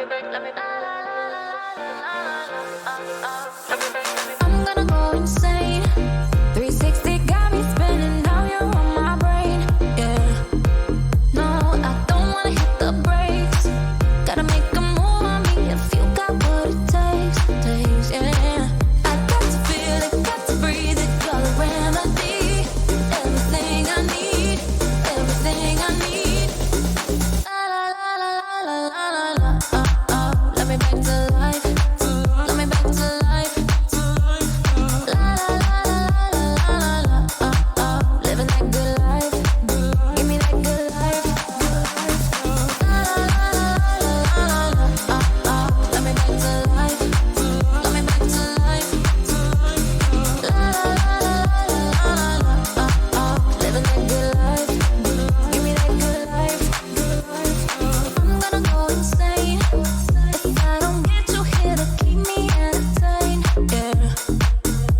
I'm gonna go insane. 360 got me spinning. Now you're on my brain. Yeah. No, I don't wanna hit the brakes. Gotta make a move on me if you got what it takes. Yeah. I got to feel it, got to breathe it. You're the remedy. Everything I need. Everything I need. La la la la la la la la. Let me back to life. Let me back to life. La la la la la la la. Living that good life. Give me that good life. La la la la la la. Let me back to life. Let me back to life. La la la la la. Living that good life. Give me that good life. I'm gonna go insane if I don't get you here to keep me entertained. Yeah.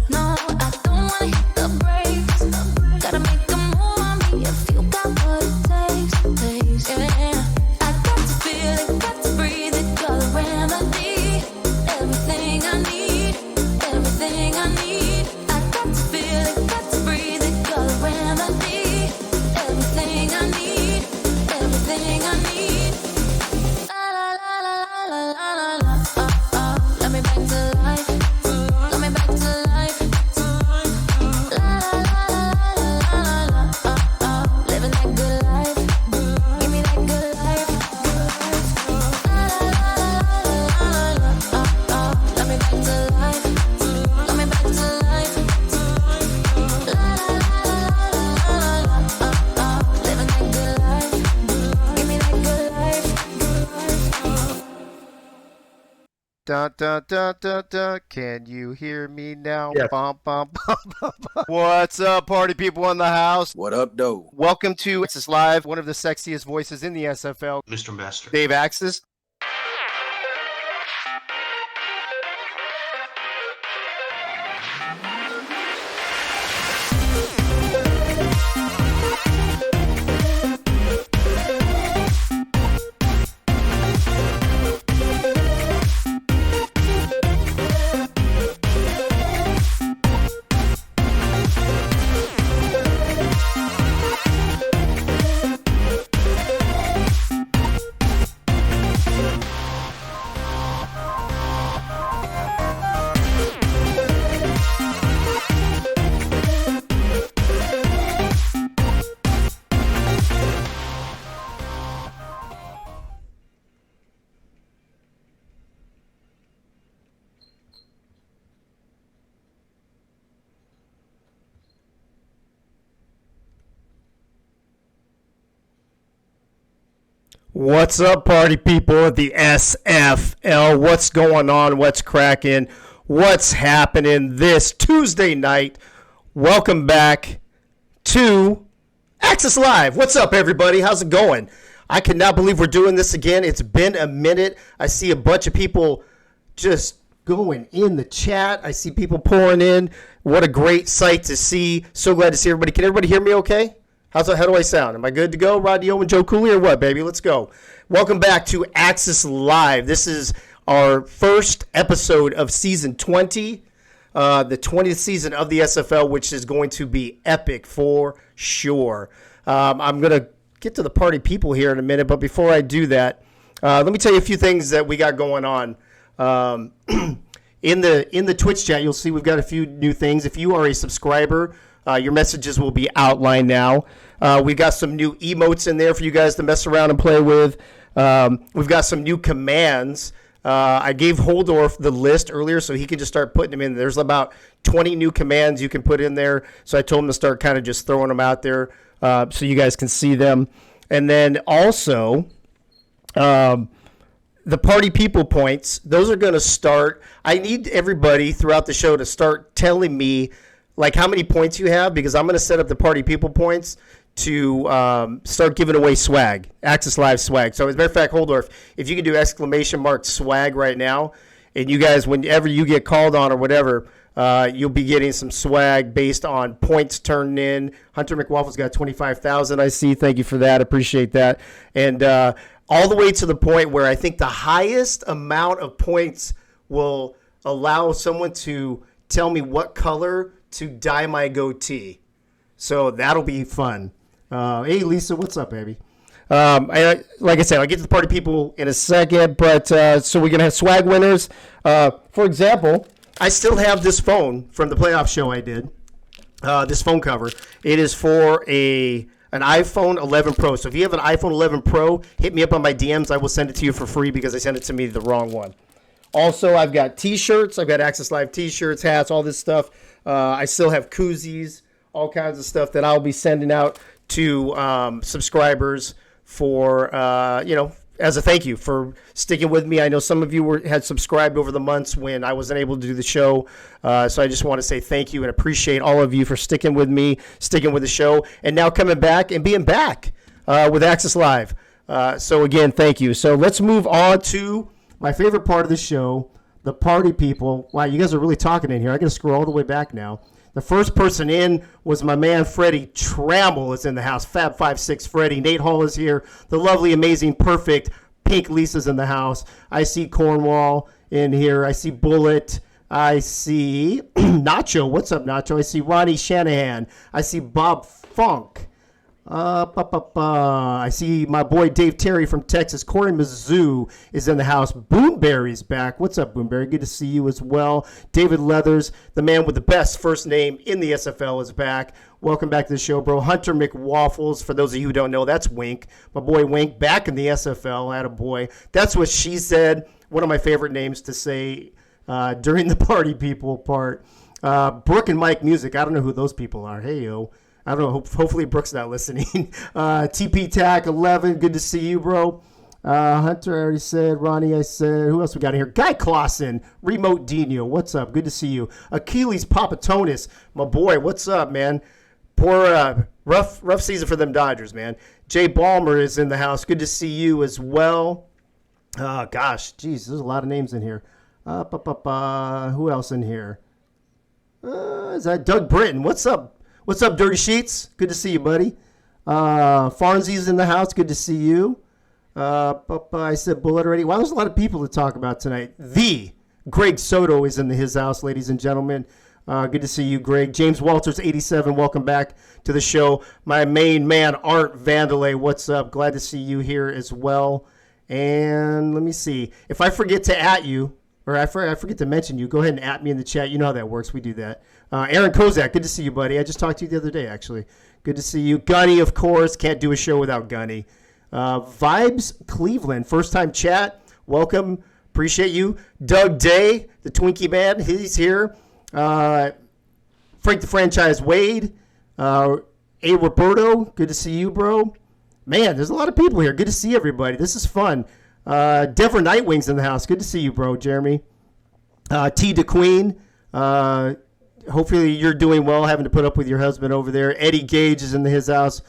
No, I don't wanna hit the brakes. Gotta make a move on me if you got what it takes. Yeah. I got to feel it, got to breathe it. You're the remedy. Everything I need. Everything I need. I got to feel it, got to breathe it. You're the remedy. Everything I need. Everything I need. La la la la la la la la. Let me back to life. Let me back to life. La la la la la la. Living that good life. Give me that good life. La la la la la. Let me back to life. Let me back to life. La la la la la. Living that good life. Give me that good life. Da da da da da. Can you hear me now? Yes. Bum, bum, bum, bum, bum. What's up, party people in the house? What up, though? Welcome to Axis Live, one of the sexiest voices in the SFL, Mr. Master. Dave Axis. What's up, party people at the SFL? What's going on? What's cracking? What's happening this Tuesday night? Welcome back to Axis Live. What's up, everybody? How's it going? I cannot believe we're doing this again. It's been a minute. I see a bunch of people just going in the chat. I see people pouring in. What a great sight to see. So glad to see everybody. Can everybody hear me okay? How do I sound? Am I good to go? Rodney Owen, Joe Cooley, or what, baby? Let's go. Welcome back to Axis Live. This is our first episode of Season 20, the 20th season of the SFL, which is going to be epic for sure. I'm going to get to the party people here in a minute, but before I do that, let me tell you a few things that we got going on. In the Twitch chat, you'll see we've got a few new things. If you are a subscriber, your messages will be outlined now. We've got some new emotes in there for you guys to mess around and play with. We've got some new commands. I gave Holdorf the list earlier so he can just start putting them in. There's about 20 new commands you can put in there. So I told him to start kind of just throwing them out there so you guys can see them. And then also the party people points, those are going to start. I need everybody throughout the show to start telling me like how many points you have, because I'm going to set up the party people points to start giving away swag, Axis Live swag. So as a matter of fact, Holdorf, if you can do !swag right now, and you guys, whenever you get called on or whatever, You'll be getting some swag based on points turned in. Hunter McWaffle's got 25,000. I see. Thank you for that. Appreciate that. And all the way to the point where I think the highest amount of points will allow someone to tell me what color to dye my goatee. So that'll be fun. Hey, Lisa, what's up, baby? Like I said, I'll get to the party people in a second, but so we're going to have swag winners. For example, I still have this phone from the playoff show I did, this phone cover. It is for an iPhone 11 Pro. So if you have an iPhone 11 Pro, hit me up on my DMs. I will send it to you for free because I sent it to me the wrong one. Also, I've got T-shirts. I've got Access Live T-shirts, hats, all this stuff. I still have koozies, all kinds of stuff that I'll be sending out to subscribers for, as a thank you for sticking with me. I know some of you had subscribed over the months when I wasn't able to do the show. So I just want to say thank you and appreciate all of you for sticking with me, sticking with the show, and now coming back and being back with Access Live. So again, thank you. So let's move on to my favorite part of the show, the party people. Wow, you guys are really talking in here. I got to scroll all the way back now. The first person in was my man Freddie Trammell is in the house. Fab56 Freddie. Nate Hall is here. The lovely, amazing, perfect Pink Lisa's in the house. I see Cornwall in here. I see Bullet. I see Nacho. What's up, Nacho? I see Ronnie Shanahan. I see Bob Funk. I see my boy Dave Terry from Texas. Corey Mizzou is in the house. Boomberry's back. What's up, Boomberry? Good to see you as well. David Leathers, the man with the best first name in the SFL, is back. Welcome back to the show, bro. Hunter McWaffles, for those of you who don't know, that's Wink. My boy Wink back in the SFL. Attaboy. That's what she said. One of my favorite names to say during the party people part. Brooke and Mike Music. I don't know who those people are. Hey, yo. I don't know. Hopefully Brooke's not listening. TP Tac 11. Good to see you, bro. Hunter, I already said. Ronnie, I said. Who else we got in here? Guy Clausen. Remote Dino. What's up? Good to see you. Achilles Papatonis. My boy, what's up, man? Poor rough season for them Dodgers, man. Jay Ballmer is in the house. Good to see you as well. Gosh, geez, there's a lot of names in here. Who else in here? Is that Doug Britton? What's up? What's up, Dirty Sheets? Good to see you, buddy. Farnsy's in the house. Good to see you. I said Bullet already. Wow, there's a lot of people to talk about tonight. The Greg Soto is in his house, ladies and gentlemen. Good to see you, Greg. James Walters, 87. Welcome back to the show. My main man, Art Vandalay. What's up? Glad to see you here as well. And let me see. If I forget to at you, or I forget to mention you, go ahead and at me in the chat. You know how that works. We do that. Aaron Kozak, good to see you, buddy. I just talked to you the other day, actually. Good to see you. Gunny, of course. Can't do a show without Gunny. Vibes Cleveland, first-time chat. Welcome. Appreciate you. Doug Day, the Twinkie man. He's here. Frank the Franchise Wade. A. Roberto, good to see you, bro. Man, there's a lot of people here. Good to see everybody. This is fun. Denver Nightwings in the house. Good to see you, bro, Jeremy. T. DeQueen. Hopefully you're doing well, having to put up with your husband over there. Eddie Gage is in his house,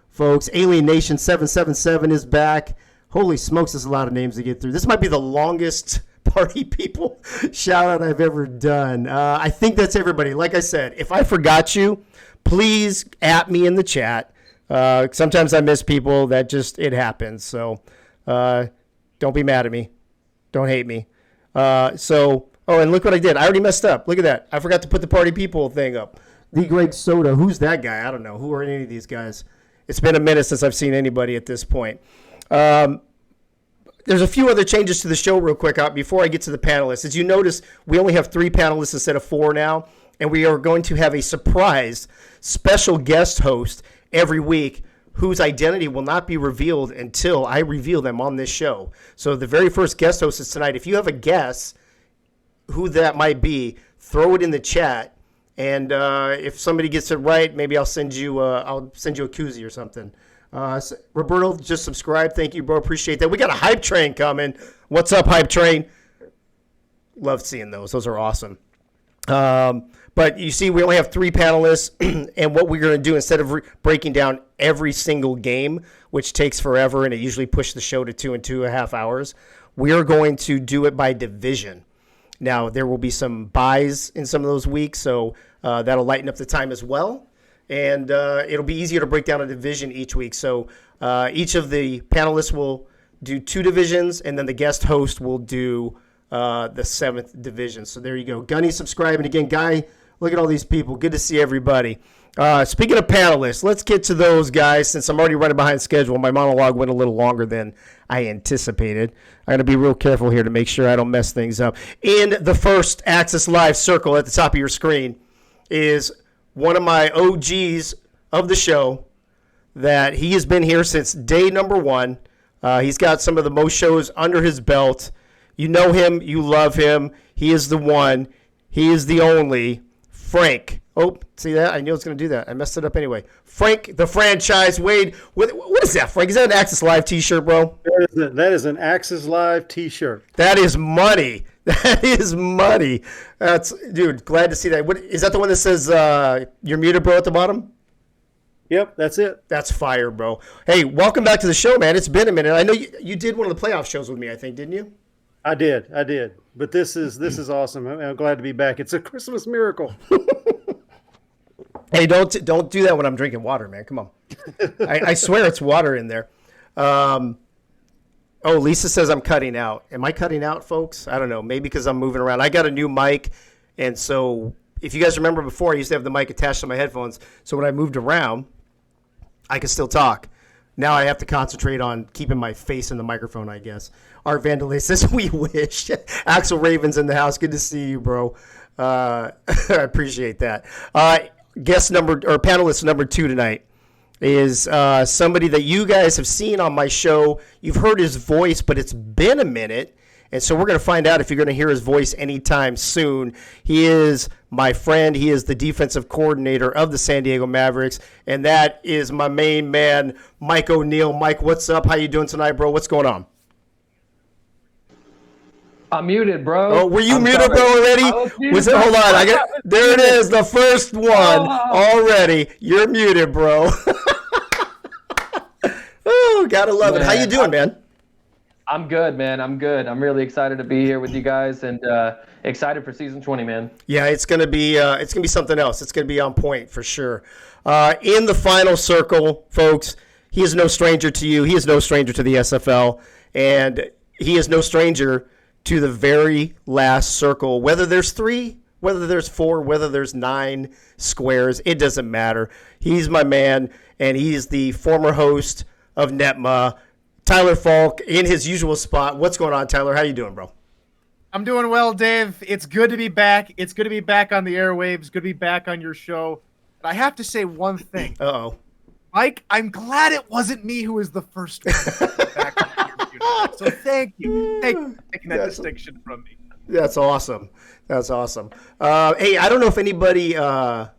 folks. Alien Nation 777 is back. Holy smokes, there's a lot of names to get through. This might be the longest party people shout out I've ever done. I think that's everybody. Like I said, if I forgot you, please at me in the chat. Sometimes I miss people. That just, it happens. So don't be mad at me. Don't hate me. Oh, and look what I did. I already messed up. Look at that. I forgot to put the party people thing up. The Greg Soda. Who's that guy? I don't know. Who are any of these guys? It's been a minute since I've seen anybody at this point. There's a few other changes to the show real quick before I get to the panelists. As you notice, we only have 3 panelists instead of 4 now, and we are going to have a surprise special guest host every week whose identity will not be revealed until I reveal them on this show. So the very first guest host is tonight. If you have a guess who that might be, throw it in the chat, and if somebody gets it right, maybe I'll send you a koozie or something. Roberto just subscribed. Thank you, bro. Appreciate that. We got a hype train coming. What's up, hype train? Love seeing those. Those are awesome. But you see, we only have 3 panelists, and what we're going to do, instead of breaking down every single game, which takes forever, and it usually pushes the show to 2 and 2.5 hours, we are going to do it by division. Now, there will be some buys in some of those weeks, so that'll lighten up the time as well. And it'll be easier to break down a division each week. So each of the panelists will do 2 divisions, and then the guest host will do the 7th division. So there you go. Gunny, subscribe. And again, Guy, look at all these people. Good to see everybody. Speaking of panelists, let's get to those guys. Since I'm already running behind schedule, my monologue went a little longer than I anticipated. I got to be real careful here to make sure I don't mess things up. In the first Access Live circle at the top of your screen is one of my OGs of the show that he has been here since day number 1. He's got some of the most shows under his belt. You know him. You love him. He is the one. He is the only. Frank. Oh, see that? I knew I was going to do that. I messed it up anyway. Frank, the franchise. Wade, what is that, Frank? Is that an Access Live t-shirt, bro? That is an Access Live t-shirt. That is money. That is money. Dude, glad to see that. Is that the one that says you're muted, bro, at the bottom? Yep, that's it. That's fire, bro. Hey, welcome back to the show, man. It's been a minute. I know you did one of the playoff shows with me, I think, didn't you? I did. But this is awesome. I'm glad to be back. It's a Christmas miracle. Hey, don't do that when I'm drinking water, man. Come on. I swear it's water in there. Lisa says I'm cutting out. Am I cutting out, folks? I don't know. Maybe because I'm moving around. I got a new mic, and so if you guys remember before, I used to have the mic attached to my headphones. So when I moved around, I could still talk. Now I have to concentrate on keeping my face in the microphone, I guess. Art Vandalay says, we wish. Axel Raven's in the house. Good to see you, bro. I appreciate that. Panelist number 2 tonight is somebody that you guys have seen on my show. You've heard his voice, but it's been a minute. And so we're going to find out if you're going to hear his voice anytime soon. He is my friend. He is the defensive coordinator of the San Diego Mavericks. And that is my main man, Mike O'Neill. Mike, what's up? How you doing tonight, bro? What's going on? I'm muted, bro. Oh, were you muted, bro, already? Hold on. There it is, the first one already. You're muted, bro. Oh, gotta love it. How you doing, man? I'm good, man. I'm good. I'm really excited to be here with you guys and excited for season 20, man. Yeah, it's gonna be something else. It's gonna be on point for sure. In the final circle, folks, he is no stranger to you. He is no stranger to the SFL, and he is no stranger to the very last circle. Whether there's 3, whether there's 4, whether there's 9 squares, it doesn't matter. He's my man, and he's the former host of NETMA, Tyler Falk, in his usual spot. What's going on, Tyler? How you doing, bro? I'm doing well, Dave. It's good to be back. It's good to be back on the airwaves. Good to be back on your show. But I have to say one thing. Uh-oh. Mike, I'm glad it wasn't me who was the first one back on your computer. So thank you. Thank you for taking that distinction from me. That's awesome. That's awesome. Hey, I don't know if anybody I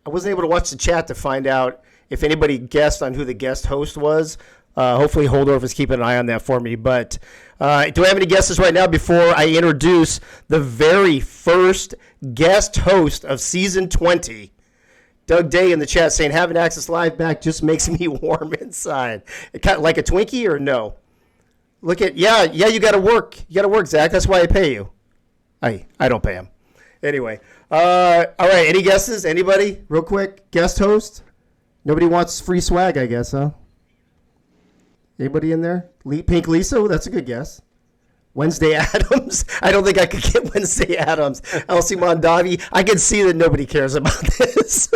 wasn't able to watch the chat to find out if anybody guessed on who the guest host was. Hopefully Holdorf is keeping an eye on that for me. But do I have any guesses right now before I introduce the very first guest host of season 20? Doug Day in the chat saying, having Access Live back just makes me warm inside. Kind of like a Twinkie or no? Look at, yeah, you got to work. You got to work, Zach. That's why I pay you. I don't pay him. Anyway. All right. Any guesses? Anybody? Real quick. Guest host? Nobody wants free swag, I guess, huh? Anybody in there? Pink Lisa? That's a good guess. Wednesday Adams? I don't think I could get Wednesday Adams. Elsie Mondavi? I can see that nobody cares about this.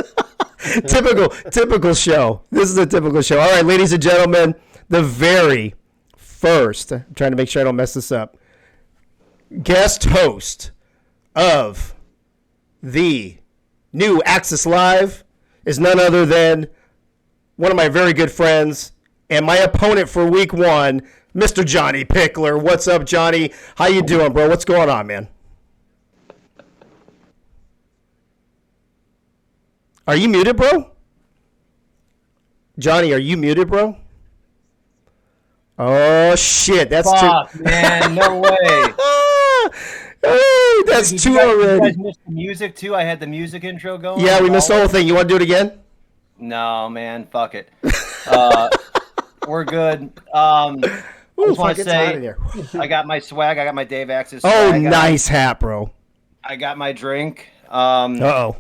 Typical show. This is a typical show. All right, ladies and gentlemen, the very first, I'm trying to make sure I don't mess this up, guest host of the new Access Live is none other than one of my very good friends and my opponent for week 1, Mr. Johnny Pickler. What's up, Johnny? How you doing, bro? What's going on, man? Are you muted, bro? Johnny, are you muted, bro? Oh, shit. That's Fuck, man. No way. Hey, that's Did 2 you guys, already. You guys missed the music, too? I had the music intro going. Yeah, we missed the whole thing. You want to do it again? No, man. Fuck it. We're good. Ooh, just wanna fuck, it's say- hot in here. I got my swag. I got my Dave Axis Oh, swag. nice hat, bro. I got my drink. Uh-oh.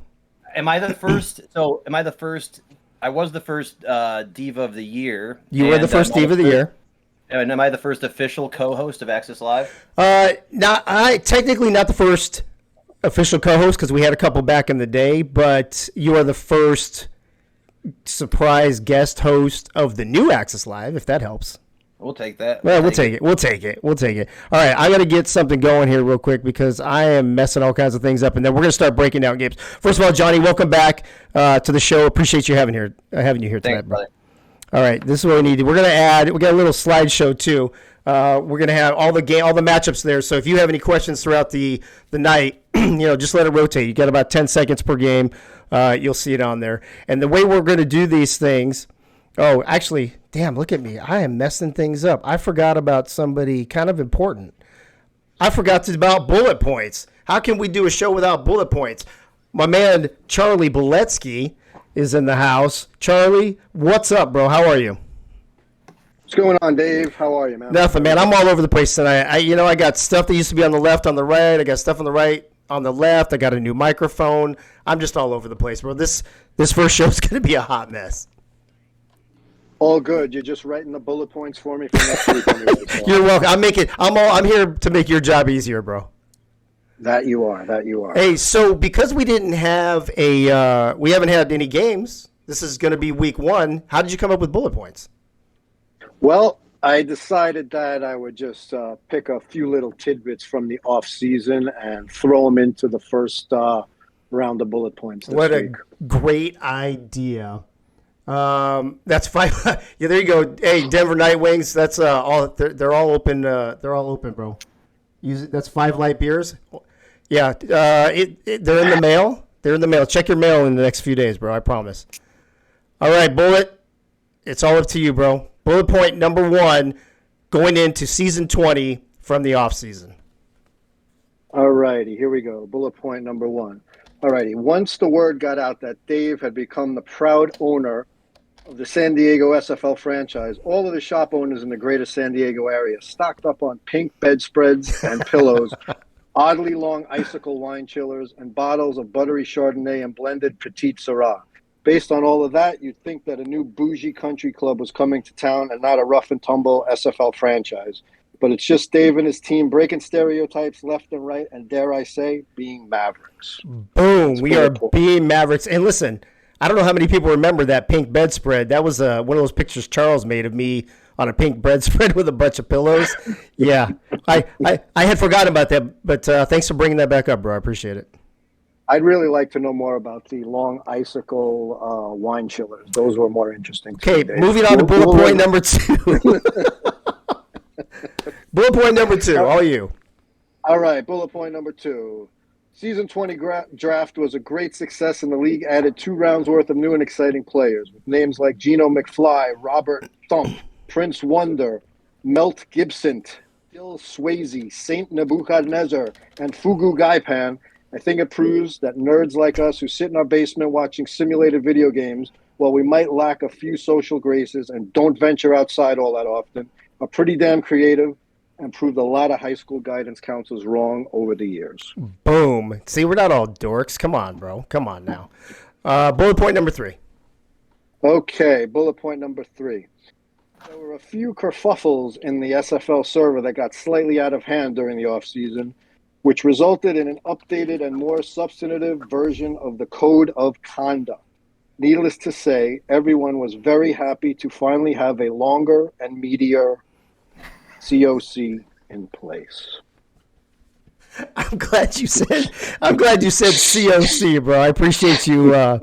Am I the first? So, am I the first? I was the first Diva of the Year. You were the first Diva of the year. And am I the first official co-host of Access Live? Technically not the first official co-host because we had a couple back in the day, but you are the first surprise guest host of the new Access Live, if that helps. We'll take that. Well, we'll take it. We'll take it. All right, I got to get something going here real quick because I am messing all kinds of things up, and then we're going to start breaking down games. First of all, Johnny, welcome back to the show. Appreciate you having you here tonight, Thanks, brother. All right, this is what we need. We're going to add. We got a little slideshow too. We're going to have all the matchups there. So if you have any questions throughout the night, just let it rotate. You got about 10 seconds per game. You'll see it on there. And the way we're going to do these things. Oh, actually, damn, look at me. I am messing things up. I forgot about somebody kind of important. I forgot about bullet points. How can we do a show without bullet points? My man, Charlie Beletsky, is in the house. Charlie, what's up, bro? How are you? What's going on, Dave? How are you, man? Nothing, man. I'm all over the place tonight. I got stuff that used to be on the left, on the right. I got stuff on the right, on the left. I got a new microphone. I'm just all over the place, bro. This first show is going to be a hot mess. All good. You're just writing the bullet points for me for next week. Anyway, so. You're welcome. I'm here to make your job easier, bro. That you are. Hey, so because we haven't had any games. This is going to be week 1. How did you come up with bullet points? Well, I decided that I would just pick a few little tidbits from the off season and throw them into the first round of bullet points. What a week. great idea. That's 5. Yeah, there you go. Hey, Denver Night Wings. That's all. They're all open. They're all open, bro. That's 5 light beers. Yeah. They're in the mail. They're in the mail. Check your mail in the next few days, bro. I promise. All right, Bullet. It's all up to you, bro. Bullet point number 1, going into season 20 from the off season. All righty, here we go. Bullet point number 1. All righty. Once the word got out that Dave had become the proud owner of the San Diego SFL franchise, all of the shop owners in the greater San Diego area stocked up on pink bedspreads and pillows, oddly long icicle wine chillers, and bottles of buttery Chardonnay and blended Petite Syrah. Based on all of that, you'd think that a new bougie country club was coming to town and not a rough and tumble SFL franchise. But it's just Dave and his team breaking stereotypes left and right, and dare I say, being Mavericks. Boom. We are being Mavericks. And listen, I don't know how many people remember that pink bedspread. That was one of those pictures Charles made of me on a pink bedspread with a bunch of pillows. Yeah. I had forgotten about that, but thanks for bringing that back up, bro. I appreciate it. I'd really like to know more about the long icicle wine chillers. Those were more interesting. Okay, moving on to bullet point number 2. Bullet point number 2, all you. All right, bullet point number 2. Season 20 draft was a great success, and the league added 2 rounds worth of new and exciting players with names like Geno McFly, Robert Thump, Prince Wonder, Melt Gibson, Bill Swayze, Saint Nebuchadnezzar, and Fugu Gaipan. I think it proves that nerds like us who sit in our basement watching simulated video games, while we might lack a few social graces and don't venture outside all that often, are pretty damn creative and proved a lot of high school guidance counselors wrong over the years. Boom. See, we're not all dorks. Come on, bro. Come on now. Bullet point number 3. Okay, bullet point number 3. There were a few kerfuffles in the SFL server that got slightly out of hand during the offseason, which resulted in an updated and more substantive version of the Code of Conduct. Needless to say, everyone was very happy to finally have a longer and meatier COC in place. I'm glad you said COC, bro. I appreciate you. I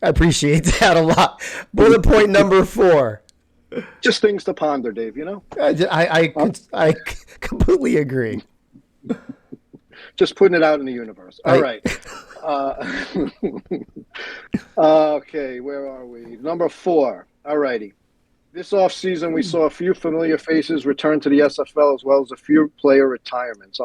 appreciate that a lot. Bullet point number 4. Just things to ponder, Dave, you know? I completely agree. Just putting it out in the universe. All right. Okay, where are we? Number 4. All righty. This offseason, we saw a few familiar faces return to the SFL as well as a few player retirements.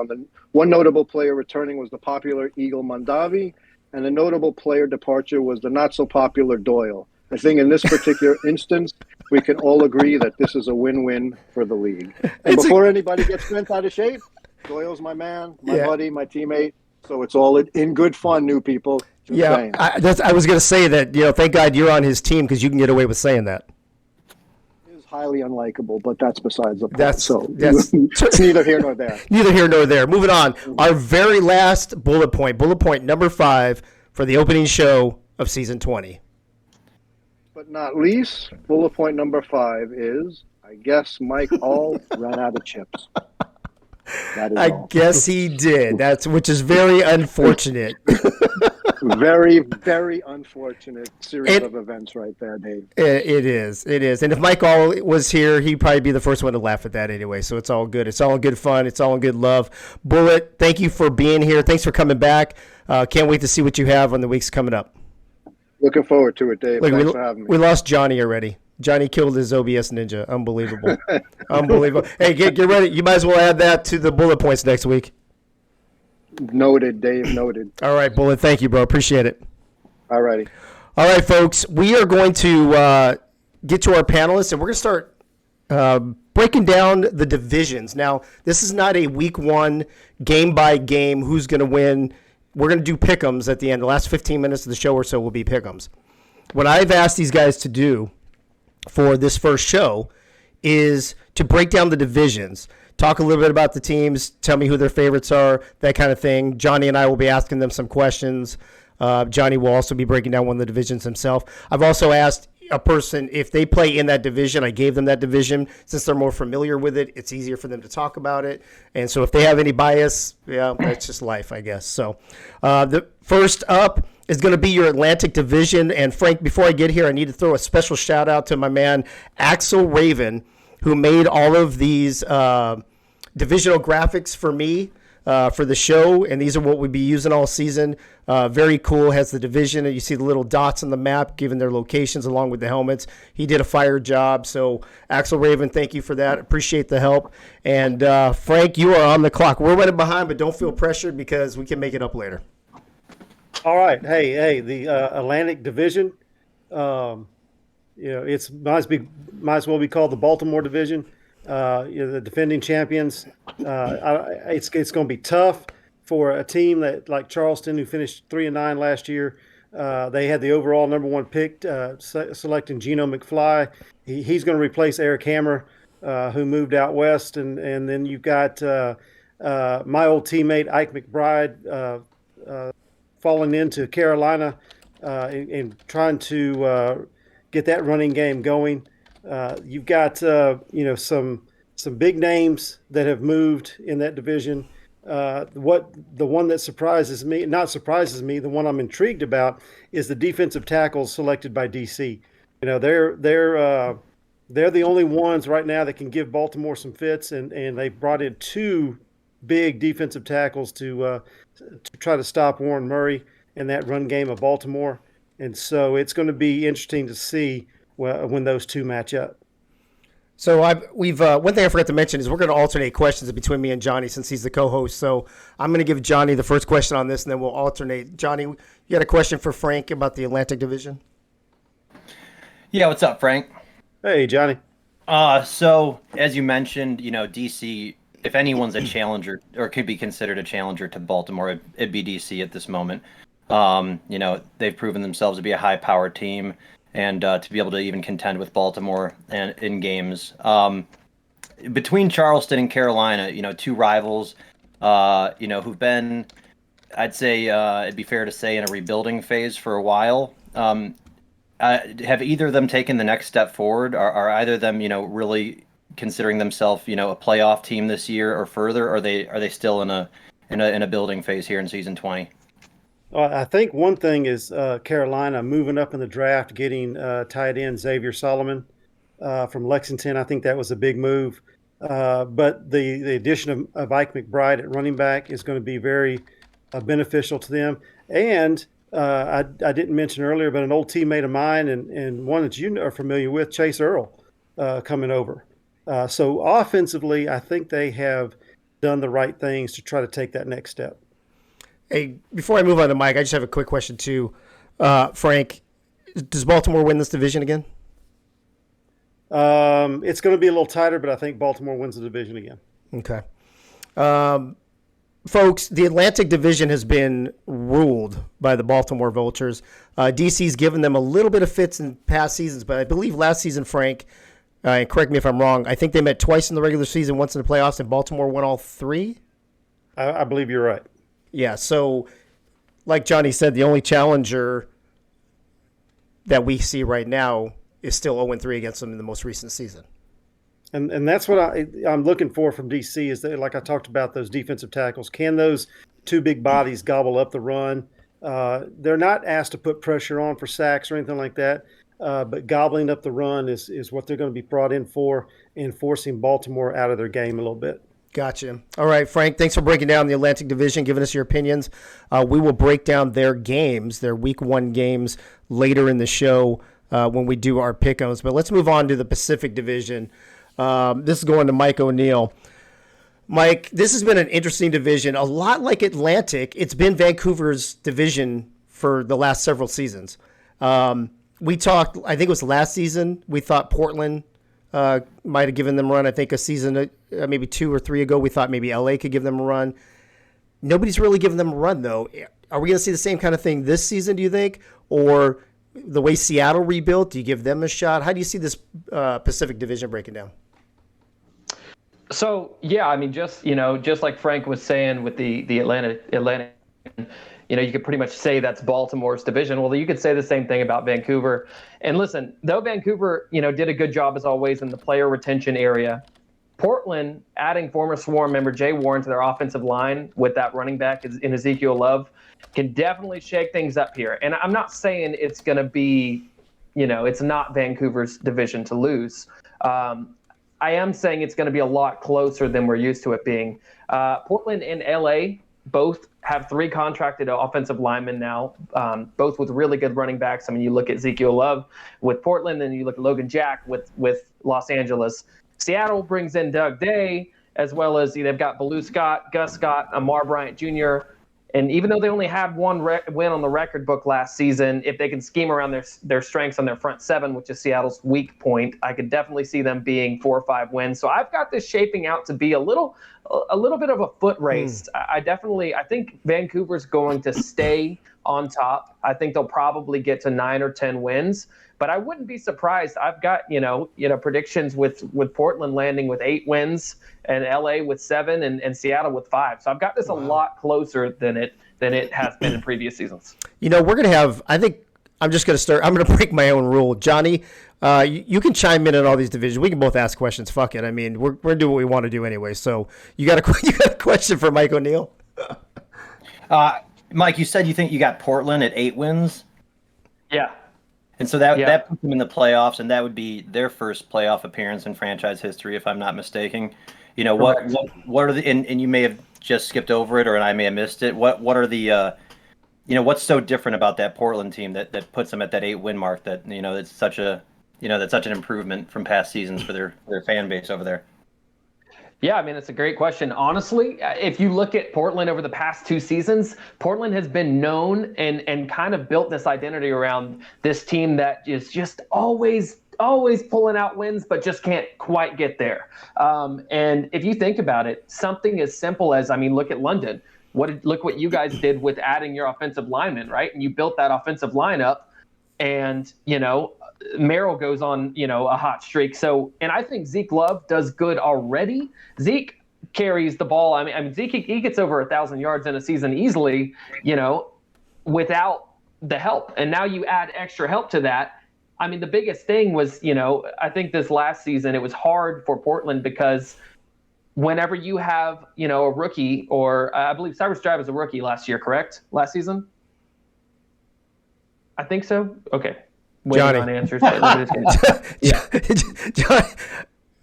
One notable player returning was the popular Eagle Mondavi, and a notable player departure was the not-so-popular Doyle. I think in this particular instance, we can all agree that this is a win-win for the league. And before anybody gets bent out of shape, Doyle's my man, my buddy, my teammate. So it's all in good fun, new people. Just saying. I was going to say that, thank God you're on his team because you can get away with saying that. It is highly unlikable, but that's besides the point. That's It's neither here nor there. Neither here nor there. Moving on. Our very last bullet point number 5 for the opening show of season 20. But not least, bullet point number 5 is, I guess Mike All ran out of chips. That is all. Guess he did. Which is very unfortunate. Very, very unfortunate series of events right there, Dave. It is. And if Mike All was here, he'd probably be the first one to laugh at that anyway. So it's all good. It's all in good fun. It's all in good love. Bullet, thank you for being here. Thanks for coming back. Can't wait to see what you have on the weeks coming up. Looking forward to it, Dave. Thanks for having me. We lost Johnny already. Johnny killed his OBS Ninja. Unbelievable. Unbelievable. Hey, get ready. You might as well add that to the bullet points next week. Noted, Dave. Noted. All right, Bullet. Thank you, bro. Appreciate it. All righty. All right, folks. We are going to get to our panelists, and we're going to start breaking down the divisions. Now, this is not a week 1 game by game who's going to win. We're going to do pick'ems at the end. The last 15 minutes of the show or so will be pick'ems. What I've asked these guys to do for this first show is to break down the divisions, talk a little bit about the teams, tell me who their favorites are, that kind of thing. Johnny and I will be asking them some questions. Johnny will also be breaking down one of the divisions himself. I've also asked a person if they play in that division. I gave them that division. Since they're more familiar with it, it's easier for them to talk about it. And so if they have any bias, that's just life, I guess. So the first up is going to be your Atlantic Division. And Frank, before I get here, I need to throw a special shout out to my man, Axel Raven, who made all of these divisional graphics for me for the show. And these are what we'll be using all season. Very cool. Has the division, and you see the little dots on the map, given their locations along with the helmets. He did a fire job. So Axel Raven, thank you for that. Appreciate the help. And Frank, you are on the clock. We're running behind, but don't feel pressured because we can make it up later. All right. Hey, the Atlantic Division, it's might as well be called the Baltimore Division. The defending champions. It's going to be tough for a team that like Charleston, who finished 3-9 last year. They had the overall number 1 pick, selecting Geno McFly. He's going to replace Eric Hammer, who moved out west, and then you've got my old teammate Ike McBride falling into Carolina and trying to get that running game going. You've got some big names that have moved in that division. The one that the one I'm intrigued about is the defensive tackles selected by DC. They're the only ones right now that can give Baltimore some fits, and they brought in 2 big defensive tackles to try to stop Warren Murray in that run game of Baltimore. And so it's going to be interesting to see when those 2 match up. So we've one thing I forgot to mention is we're going to alternate questions between me and Johnny since he's the co-host. So I'm going to give Johnny the first question on this, and then we'll alternate. Johnny, you got a question for Frank about the Atlantic Division? Yeah, what's up, Frank? Hey, Johnny. So as you mentioned, DC, if anyone's a challenger or could be considered a challenger to Baltimore, it'd be DC at this moment. They've proven themselves to be a high-powered team, and to be able to even contend with Baltimore and in games. Between Charleston and Carolina, 2 rivals, who've been, I'd say, it'd be fair to say, in a rebuilding phase for a while. Have either of them taken the next step forward? Are either of them, really considering themselves, a playoff team this year or further? Or are they still in a building phase here in season 20? I think one thing is Carolina moving up in the draft, getting tight end Xavier Solomon from Lexington. I think that was a big move. But the addition of Ike McBride at running back is going to be very beneficial to them. And I didn't mention earlier, but an old teammate of mine and one that you are familiar with, Chase Earl, coming over. So offensively, I think they have done the right things to try to take that next step. Hey, before I move on to Mike, I just have a quick question too. Frank, does Baltimore win this division again? It's going to be a little tighter, but I think Baltimore wins the division again. Okay. Folks, the Atlantic Division has been ruled by the Baltimore Vultures. DC's given them a little bit of fits in past seasons, but I believe last season, Frank, and correct me if I'm wrong, I think they met twice in the regular season, once in the playoffs, and Baltimore won all three? I believe you're right. Yeah, so like Johnny said, the only challenger that we see right now is still 0-3 against them in the most recent season. And that's what I'm looking for from DC is that, like I talked about, those defensive tackles. Can those two big bodies gobble up the run? They're not asked to put pressure on for sacks or anything like that, but gobbling up the run is what they're going to be brought in for, and forcing Baltimore out of their game a little bit. Gotcha. All right, Frank, thanks for breaking down the Atlantic Division, giving us your opinions. We will break down their games, their Week 1 games, later in the show when we do our pick-ems. But let's move on to the Pacific Division. This is going to Mike O'Neill. Mike, this has been an interesting division. A lot like Atlantic, it's been Vancouver's division for the last several seasons. We talked, I think it was last season, we thought Portland might have given them a run. I think a season, maybe 2 or 3 ago, we thought maybe LA could give them a run. Nobody's really given them a run, though. Are we going to see the same kind of thing this season, do you think? Or the way Seattle rebuilt, do you give them a shot? How do you see this Pacific Division breaking down? So, yeah, I mean, just like Frank was saying with the Atlanta, you could pretty much say that's Baltimore's division. Well, you could say the same thing about Vancouver. And listen, though Vancouver, did a good job as always in the player retention area, Portland adding former Swarm member Jay Warren to their offensive line with that running back in Ezekiel Love can definitely shake things up here. And I'm not saying it's going to be, it's not Vancouver's division to lose. I am saying it's going to be a lot closer than we're used to it being. Portland and LA both have 3 contracted offensive linemen now, both with really good running backs. I mean, you look at Ezekiel Love with Portland, and you look at Logan Jack with Los Angeles. Seattle brings in Doug Day, as well as they've got Baloo Scott, Gus Scott, Amar Bryant Jr., and even though they only had one win on the record book last season, if they can scheme around their strengths on their front 7, which is Seattle's weak point, I could definitely see them being 4 or 5 wins. So I've got this shaping out to be a little bit of a foot race. I think Vancouver's going to stay on top. I think they'll probably get to 9 or 10 wins. But I wouldn't be surprised. I've got predictions with Portland landing with 8 wins, and LA with 7, and Seattle with 5. So I've got this a lot closer than it has been in previous seasons. We're gonna have. I think I'm just gonna start. I'm gonna break my own rule, Johnny. You can chime in on all these divisions. We can both ask questions. Fuck it. I mean, we're gonna do what we want to do anyway. So you got a question for Mike O'Neill? Mike, you said you think you got Portland at 8 wins. Yeah. And so that puts them in the playoffs, and that would be their first playoff appearance in franchise history, if I'm not mistaken. What are the and you may have just skipped over it, or I may have missed it. What are the what's so different about that Portland team that puts them at that 8-win mark? That it's such a that's such an improvement from past seasons for their fan base over there. Yeah, I mean, it's a great question. Honestly, if you look at Portland over the past 2 seasons, Portland has been known and kind of built this identity around this team that is just always pulling out wins, but just can't quite get there. And if you think about it, something as simple as, look at London. Look what you guys did with adding your offensive lineman, right? And you built that offensive lineup, and Merrill goes on, a hot streak. So, and I think Zeke Love does good already. Zeke carries the ball. I mean, Zeke, he gets over 1,000 yards in a season easily, without the help. And now you add extra help to that. I mean, the biggest thing was, I think this last season, it was hard for Portland because whenever you have, a rookie, or I believe Cyrus Drive was a rookie last year, correct? Last season? I think so. Okay. Johnny. On answers.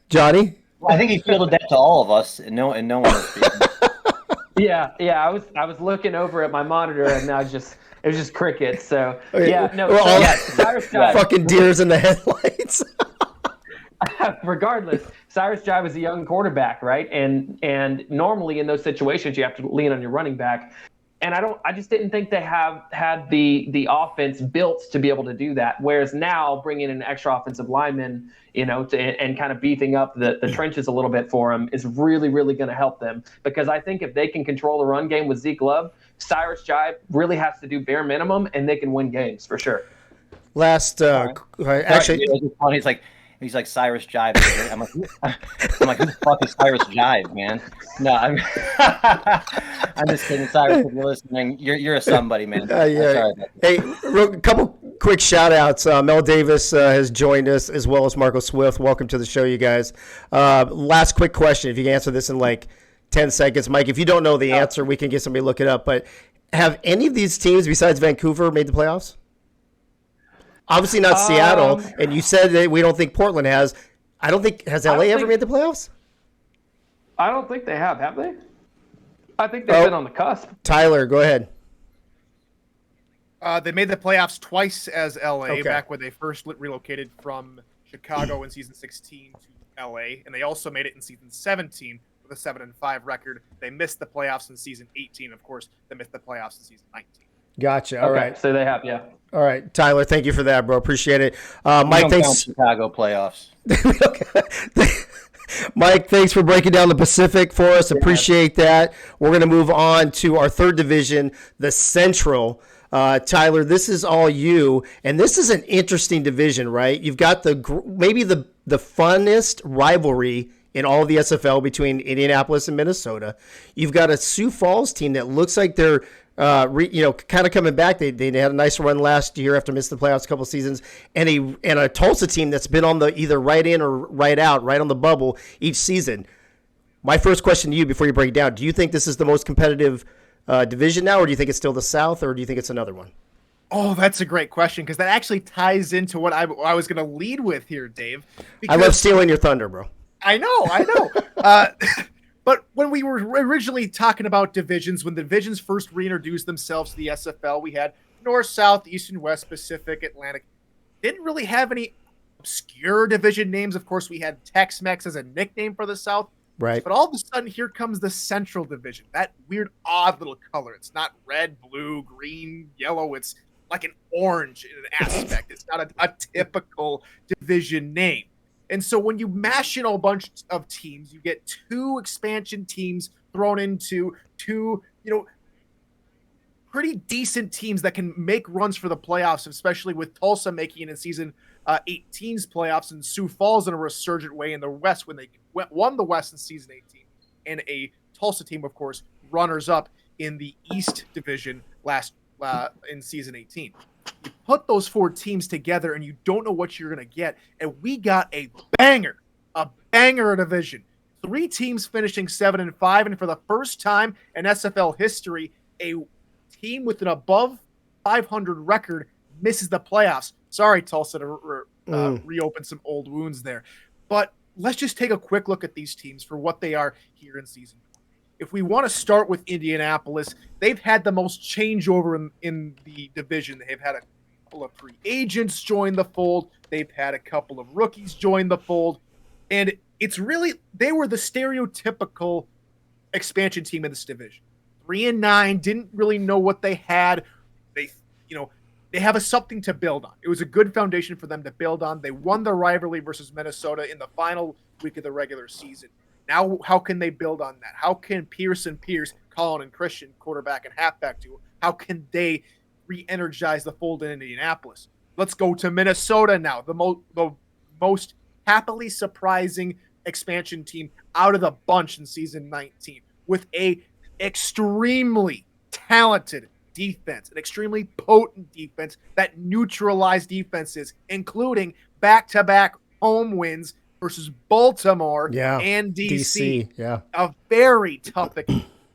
Johnny? I think he fielded that to all of us, and no one was speaking. Yeah. I was looking over at my monitor, and it was just crickets. So Cyrus Drive, fucking deers in the headlights. Regardless, Cyrus Drive is a young quarterback, right? And normally in those situations, you have to lean on your running back. And I just didn't think they have had the offense built to be able to do that. Whereas now bringing in an extra offensive lineman, and kind of beefing up the trenches a little bit for them is really, really going to help them. Because I think if they can control the run game with Zeke Love, Cyrus Jive really has to do bare minimum, and they can win games for sure. Actually, it's funny. He's like Cyrus Jive. I'm like, who the fuck is Cyrus Jive, man? No, I'm just kidding, Cyrus. If you're listening, you're a somebody, man. yeah. Hey, a couple quick shout outs. Mel Davis has joined us, as well as Marco Swift. Welcome to the show, you guys. Last quick question. If you can answer this in like 10 seconds, Mike. If you don't know the answer, we can get somebody to look it up. But have any of these teams besides Vancouver made the playoffs? Obviously not Seattle, and you said that we don't think Portland has. I don't think has LA ever made the playoffs? I don't think they have they? I think they've been on the cusp. Tyler, go ahead. They made the playoffs twice as LA back when they first relocated from Chicago in season 16 to LA, and they also made it in season 17 with a 7-5 record. They missed the playoffs in season 18, of course. They missed the playoffs in season 19. Gotcha. All right. So they have, yeah. All right, Tyler. Thank you for that, bro. Appreciate it. Mike, thanks. Chicago playoffs. Mike, thanks for breaking down the Pacific for us. Appreciate that. We're going to move on to our third division, the Central. Tyler, this is all you, and this is an interesting division, right? You've got maybe the funnest rivalry in all of the SFL between Indianapolis and Minnesota. You've got a Sioux Falls team that looks like they're kind of coming back. They had a nice run last year after missing the playoffs a couple seasons, and a Tulsa team that's been on the either right in or right out, right on the bubble each season. My first question to you before you break it down: do you think this is the most competitive division now, or do you think it's still the South, or do you think it's another one? Oh, that's a great question, because that actually ties into what I was going to lead with here, Dave. I love stealing your thunder, bro. I know. But when we were originally talking about divisions, when the divisions first reintroduced themselves to the SFL, we had North, South, East, and West, Pacific, Atlantic. Didn't really have any obscure division names. Of course, we had Tex-Mex as a nickname for the South. Right. But all of a sudden, here comes the Central Division. That weird, odd little color. It's not red, blue, green, yellow. It's like an orange in an aspect. It's not a typical division name. And so when you mash in a bunch of teams, you get two expansion teams thrown into two, pretty decent teams that can make runs for the playoffs, especially with Tulsa making it in season 18's playoffs and Sioux Falls in a resurgent way in the West when they won the West in season 18. And a Tulsa team, of course, runners-up in the East Division in season 18. You put those four teams together and you don't know what you're going to get. And we got a banger division. 3 teams finishing 7-5. And for the first time in SFL history, a team with an above 500 record misses the playoffs. Sorry, Tulsa, to reopen some old wounds there. But let's just take a quick look at these teams for what they are here in season 1. If we want to start with Indianapolis, they've had the most changeover in the division. They've had a couple of free agents join the fold. They've had a couple of rookies join the fold. And it's really, they were the stereotypical expansion team in this division. 3-9, didn't really know what they had. They have something to build on. It was a good foundation for them to build on. They won the rivalry versus Minnesota in the final week of the regular season. Now, how can they build on that? How can Pierce, Colin and Christian, quarterback and halfback duo, how can they re-energize the fold in Indianapolis? Let's go to Minnesota now, the most happily surprising expansion team out of the bunch in season 19, with a extremely talented defense, an extremely potent defense that neutralized defenses, including back-to-back home wins versus Baltimore and DC. Yeah. A very tough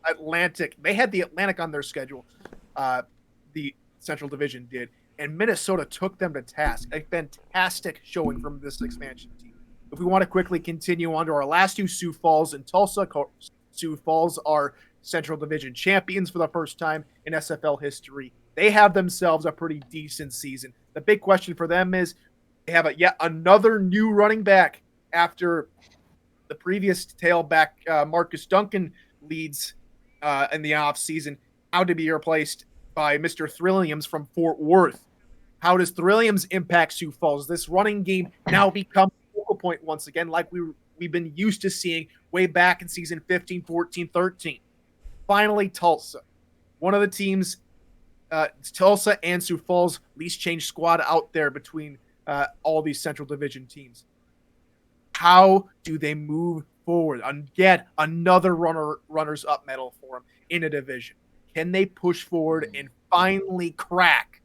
Atlantic. They had the Atlantic on their schedule. The Central Division did. And Minnesota took them to task. A fantastic showing from this expansion team. If we want to quickly continue on to our last two, Sioux Falls and Tulsa. Sioux Falls are Central Division champions for the first time in SFL history. They have themselves a pretty decent season. The big question for them is they have yet another new running back after the previous tailback, Marcus Duncan, leads in the offseason. to be replaced by Mr. Thrilliams from Fort Worth. How does Thrilliams impact Sioux Falls? This running game now become a focal point once again, like we've been used to seeing way back in season 15, 14, 13. Finally, Tulsa. One of the teams, Tulsa and Sioux Falls, least changed squad out there between all these Central Division teams. How do they move forward and get another runners-up medal for them in a division? Can they push forward and finally crack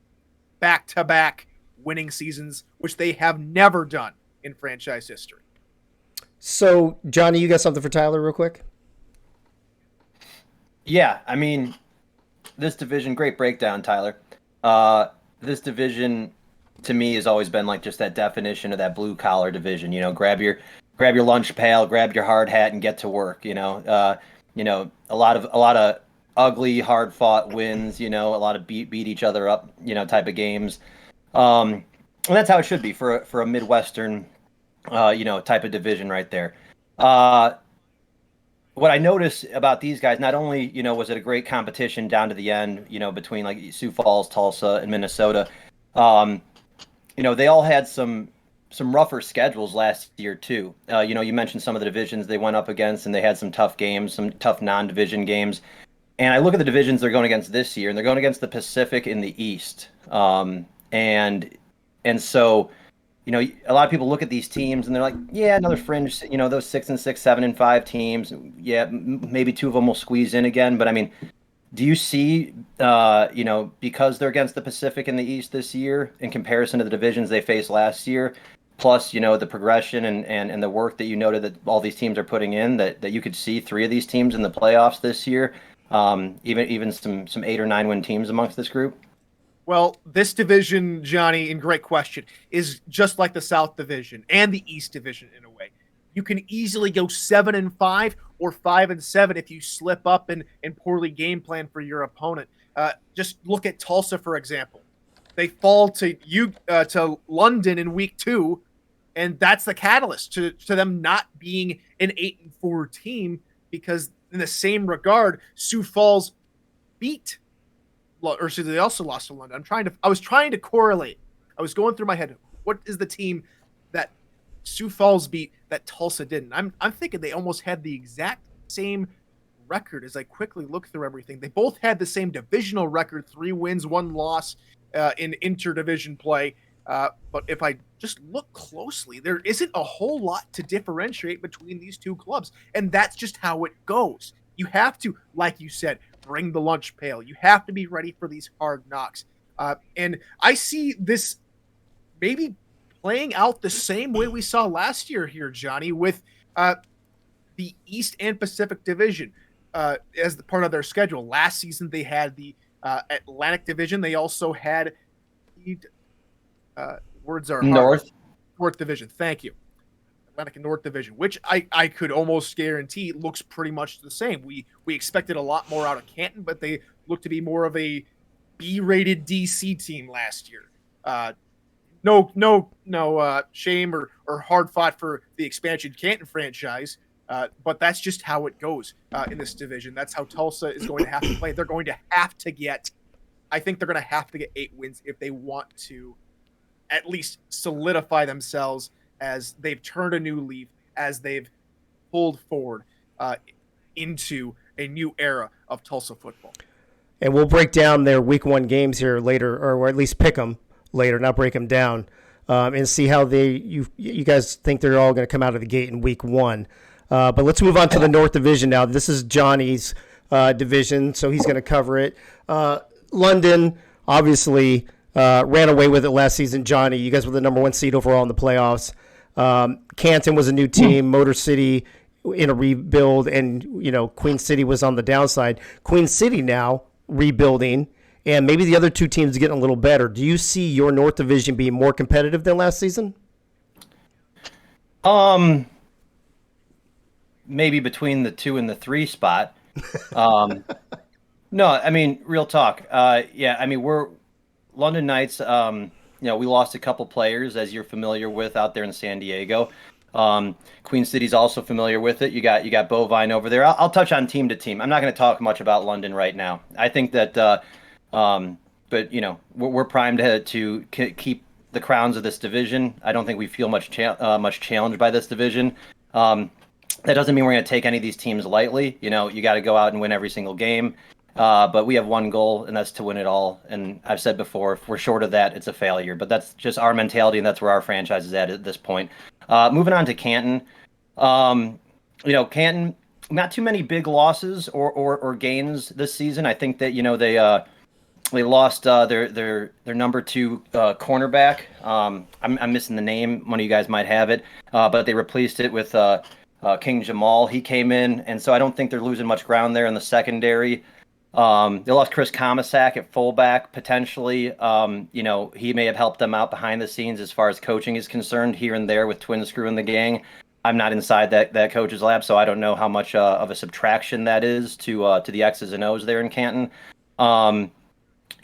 back-to-back winning seasons, which they have never done in franchise history? So, Johnny, you got something for Tyler real quick? Yeah, I mean, this division, great breakdown, Tyler. This division, to me, has always been like just that definition of that blue-collar division. You know, grab your lunch pail, grab your hard hat, and get to work. You know, a lot of ugly, hard-fought wins. You know, a lot of beat each other up. You know, type of games. And that's how it should be for a Midwestern, type of division right there. What I noticed about these guys, not only, was it a great competition down to the end, between like Sioux Falls, Tulsa, and Minnesota, they all had some rougher schedules last year too. You mentioned some of the divisions they went up against, and they had some tough games, some tough non-division games. And I look at the divisions they're going against this year, and they're going against the Pacific in the East. And so, a lot of people look at these teams and they're like, yeah, another fringe, those 6 and 6, 7 and 5 teams. Yeah, maybe 2 of them will squeeze in again. But I mean, do you see, because they're against the Pacific in the East this year in comparison to the divisions they faced last year, plus, the progression and the work that you noted that all these teams are putting in, that you could see 3 of these teams in the playoffs this year, even some 8 or 9 win teams amongst this group? Well, this division, Johnny, and great question, is just like the South Division and the East Division in a way. You can easily go 7 and 5 or 5 and 7 if you slip up and poorly game plan for your opponent. Just look at Tulsa, for example. They fall to London in week 2, and that's the catalyst to them not being an 8 and 4 team, because in the same regard, Sioux Falls beat. Or so they also lost to London. I was trying to correlate. I was going through my head. What is the team that Sioux Falls beat that Tulsa didn't? I'm thinking they almost had the exact same record as I quickly look through everything. They both had the same divisional record, 3 wins, 1 loss in interdivision play. But if I just look closely, there isn't a whole lot to differentiate between these two clubs. And that's just how it goes. You have to, like you said, bring the lunch pail. You have to be ready for these hard knocks. And I see this maybe playing out the same way we saw last year here, Johnny, with the East and Pacific Division as the part of their schedule. Last season, they had the Atlantic Division. They also had the North Division. Thank you. Atlantic and North Division, which I could almost guarantee looks pretty much the same. We expected a lot more out of Canton, but they look to be more of a B-rated DC team last year. No shame or hard fought for the expansion Canton franchise, but that's just how it goes in this division. That's how Tulsa is going to have to play. They're going to have to get 8 wins if they want to at least solidify themselves as they've turned a new leaf, as they've pulled forward into a new era of Tulsa football. And we'll break down their week 1 games here later, or at least pick them later, not break them down, and see how you guys think they're all going to come out of the gate in week 1. But let's move on to the North Division now. This is Johnny's division, so he's going to cover it. London, obviously, ran away with it last season. Johnny, you guys were the number 1 seed overall in the playoffs. Canton was a new team, Motor City in a rebuild, and Queen City was on the downside. Queen City now rebuilding, and maybe the other 2 teams getting a little better. Do you see your North Division being more competitive than last season? Maybe between the 2 and the 3 spot. No, I mean, real talk. Yeah, I mean, we're London Knights. We lost a couple players, as you're familiar with, out there in San Diego. Queen City's also familiar with it. You got Bovine over there. I'll touch on team to team. I'm not going to talk much about London right now. I think that, but we're primed to keep the crowns of this division. I don't think we feel much challenged by this division. That doesn't mean we're going to take any of these teams lightly. You got to go out and win every single game. But we have one goal, and that's to win it all. And I've said before, if we're short of that, it's a failure. But that's just our mentality, and that's where our franchise is at this point. Moving on to Canton. Canton, not too many big losses or gains this season. I think that they lost their number 2 cornerback. I'm missing the name. One of you guys might have it, but they replaced it with King Jamal. He came in, and so I don't think they're losing much ground there in the secondary. They lost Chris Comisac at fullback, potentially. He may have helped them out behind the scenes as far as coaching is concerned here and there with Twin Screw and the gang. I'm not inside that coach's lab, so I don't know how much of a subtraction that is to the X's and O's there in Canton. I